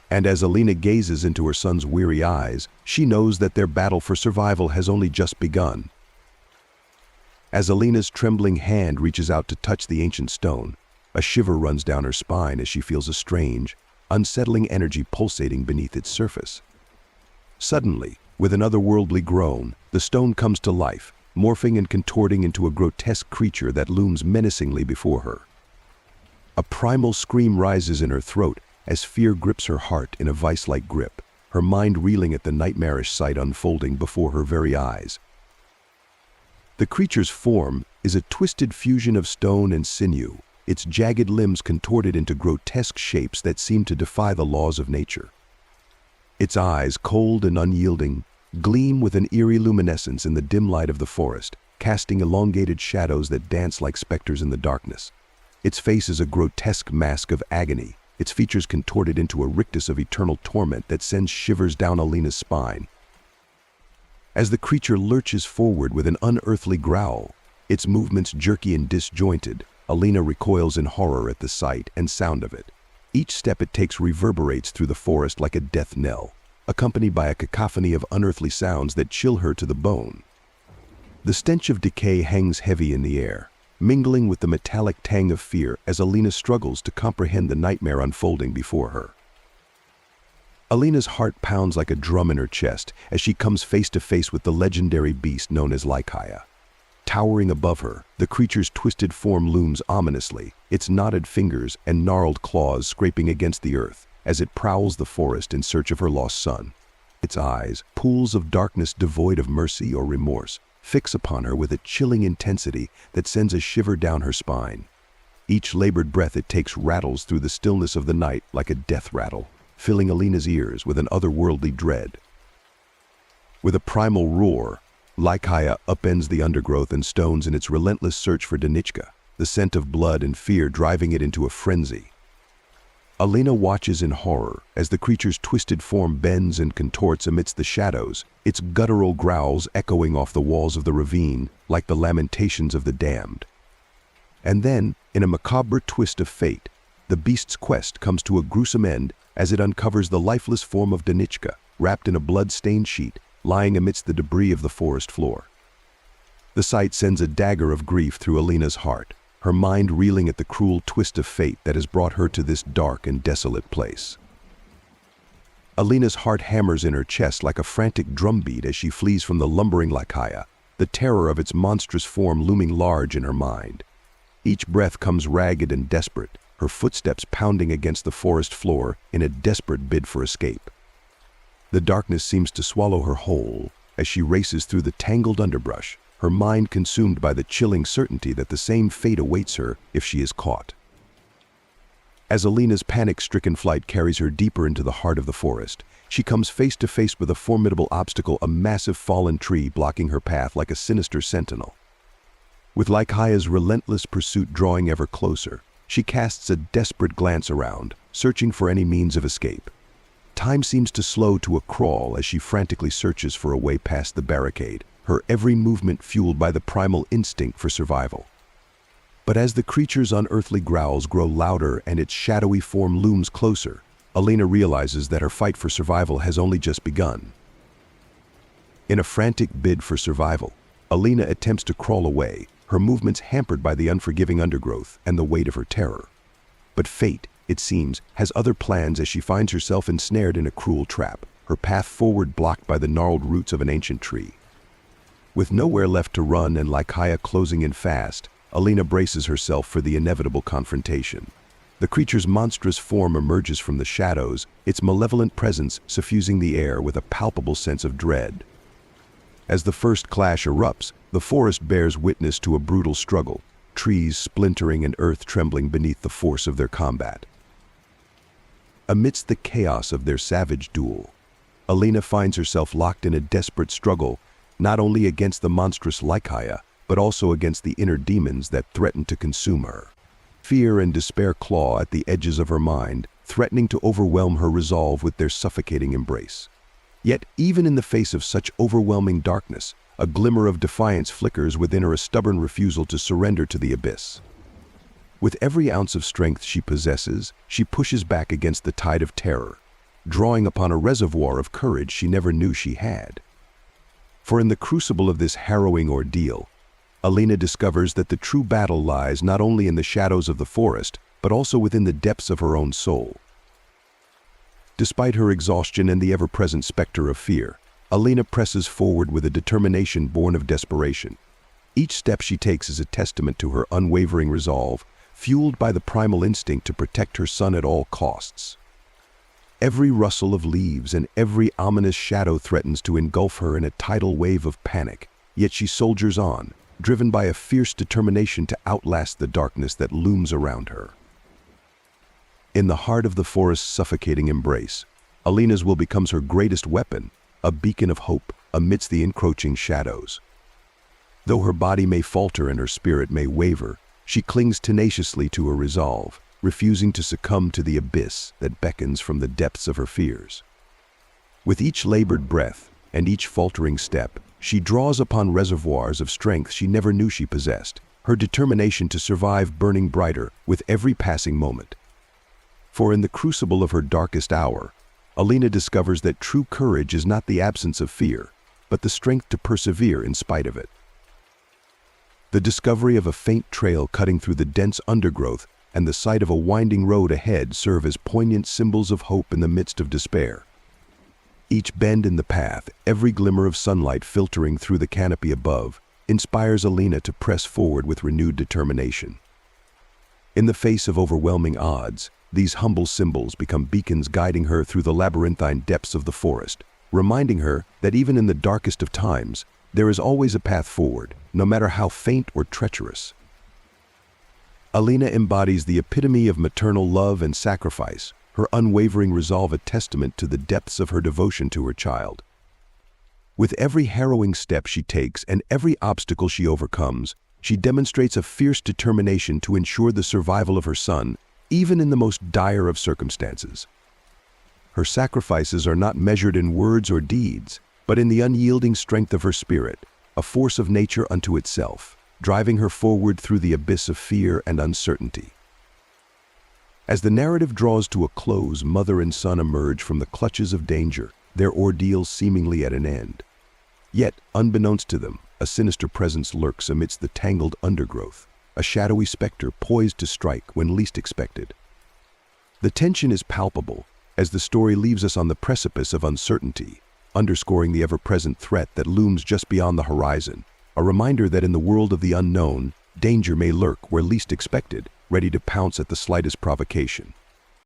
A: And as Alina gazes into her son's weary eyes, she knows that their battle for survival has only just begun. As Alina's trembling hand reaches out to touch the ancient stone, a shiver runs down her spine as she feels a strange, unsettling energy pulsating beneath its surface. Suddenly, with an otherworldly groan, the stone comes to life, morphing and contorting into a grotesque creature that looms menacingly before her. A primal scream rises in her throat as fear grips her heart in a vice-like grip, her mind reeling at the nightmarish sight unfolding before her very eyes. The creature's form is a twisted fusion of stone and sinew, its jagged limbs contorted into grotesque shapes that seem to defy the laws of nature. Its eyes, cold and unyielding, gleam with an eerie luminescence in the dim light of the forest, casting elongated shadows that dance like specters in the darkness. Its face is a grotesque mask of agony, its features contorted into a rictus of eternal torment that sends shivers down Alina's spine. As the creature lurches forward with an unearthly growl, its movements jerky and disjointed, Alina recoils in horror at the sight and sound of it. Each step it takes reverberates through the forest like a death knell, accompanied by a cacophony of unearthly sounds that chill her to the bone. The stench of decay hangs heavy in the air, mingling with the metallic tang of fear as Alina struggles to comprehend the nightmare unfolding before her. Alina's heart pounds like a drum in her chest as she comes face to face with the legendary beast known as Lycaia. Towering above her, the creature's twisted form looms ominously, its knotted fingers and gnarled claws scraping against the earth as it prowls the forest in search of her lost son. Its eyes, pools of darkness devoid of mercy or remorse, fix upon her with a chilling intensity that sends a shiver down her spine. Each labored breath it takes rattles through the stillness of the night like a death rattle, filling Alina's ears with an otherworldly dread. With a primal roar, Lycaia upends the undergrowth and stones in its relentless search for Danichka, the scent of blood and fear driving it into a frenzy. Alina watches in horror as the creature's twisted form bends and contorts amidst the shadows, its guttural growls echoing off the walls of the ravine like the lamentations of the damned. And then, in a macabre twist of fate, the beast's quest comes to a gruesome end as it uncovers the lifeless form of Danichka, wrapped in a blood-stained sheet, lying amidst the debris of the forest floor. The sight sends a dagger of grief through Alina's heart, her mind reeling at the cruel twist of fate that has brought her to this dark and desolate place. Alina's heart hammers in her chest like a frantic drumbeat as she flees from the lumbering Lycaia, the terror of its monstrous form looming large in her mind. Each breath comes ragged and desperate, her footsteps pounding against the forest floor in a desperate bid for escape. The darkness seems to swallow her whole as she races through the tangled underbrush, her mind consumed by the chilling certainty that the same fate awaits her if she is caught. As Alina's panic-stricken flight carries her deeper into the heart of the forest, she comes face to face with a formidable obstacle, a massive fallen tree blocking her path like a sinister sentinel. With Lycaia's relentless pursuit drawing ever closer, she casts a desperate glance around, searching for any means of escape. Time seems to slow to a crawl as she frantically searches for a way past the barricade, her every movement fueled by the primal instinct for survival. But as the creature's unearthly growls grow louder and its shadowy form looms closer, Alina realizes that her fight for survival has only just begun. In a frantic bid for survival, Alina attempts to crawl away, her movements hampered by the unforgiving undergrowth and the weight of her terror. But fate, it seems, has other plans as she finds herself ensnared in a cruel trap, her path forward blocked by the gnarled roots of an ancient tree. With nowhere left to run and Lycaia closing in fast, Alina braces herself for the inevitable confrontation. The creature's monstrous form emerges from the shadows, its malevolent presence suffusing the air with a palpable sense of dread. As the first clash erupts, the forest bears witness to a brutal struggle, trees splintering and earth trembling beneath the force of their combat. Amidst the chaos of their savage duel, Alina finds herself locked in a desperate struggle, not only against the monstrous Lycaea, but also against the inner demons that threaten to consume her. Fear and despair claw at the edges of her mind, threatening to overwhelm her resolve with their suffocating embrace. Yet, even in the face of such overwhelming darkness, a glimmer of defiance flickers within her, a stubborn refusal to surrender to the abyss. With every ounce of strength she possesses, she pushes back against the tide of terror, drawing upon a reservoir of courage she never knew she had. For in the crucible of this harrowing ordeal, Alina discovers that the true battle lies not only in the shadows of the forest, but also within the depths of her own soul. Despite her exhaustion and the ever-present specter of fear, Alina presses forward with a determination born of desperation. Each step she takes is a testament to her unwavering resolve, fueled by the primal instinct to protect her son at all costs. Every rustle of leaves and every ominous shadow threatens to engulf her in a tidal wave of panic, yet she soldiers on, driven by a fierce determination to outlast the darkness that looms around her. In the heart of the forest's suffocating embrace, Alina's will becomes her greatest weapon, a beacon of hope amidst the encroaching shadows. Though her body may falter and her spirit may waver, she clings tenaciously to her resolve, refusing to succumb to the abyss that beckons from the depths of her fears. With each labored breath and each faltering step, she draws upon reservoirs of strength she never knew she possessed, her determination to survive burning brighter with every passing moment. For in the crucible of her darkest hour, Alina discovers that true courage is not the absence of fear, but the strength to persevere in spite of it. The discovery of a faint trail cutting through the dense undergrowth and the sight of a winding road ahead serve as poignant symbols of hope in the midst of despair. Each bend in the path, every glimmer of sunlight filtering through the canopy above, inspires Alina to press forward with renewed determination. In the face of overwhelming odds, these humble symbols become beacons guiding her through the labyrinthine depths of the forest, reminding her that even in the darkest of times, there is always a path forward, no matter how faint or treacherous. Alina embodies the epitome of maternal love and sacrifice, her unwavering resolve a testament to the depths of her devotion to her child. With every harrowing step she takes and every obstacle she overcomes, she demonstrates a fierce determination to ensure the survival of her son, even in the most dire of circumstances. Her sacrifices are not measured in words or deeds, but in the unyielding strength of her spirit, a force of nature unto itself, driving her forward through the abyss of fear and uncertainty. As the narrative draws to a close, mother and son emerge from the clutches of danger, their ordeal seemingly at an end. Yet, unbeknownst to them, a sinister presence lurks amidst the tangled undergrowth, a shadowy specter poised to strike when least expected. The tension is palpable, as the story leaves us on the precipice of uncertainty, underscoring the ever-present threat that looms just beyond the horizon, a reminder that in the world of the unknown, danger may lurk where least expected, ready to pounce at the slightest provocation.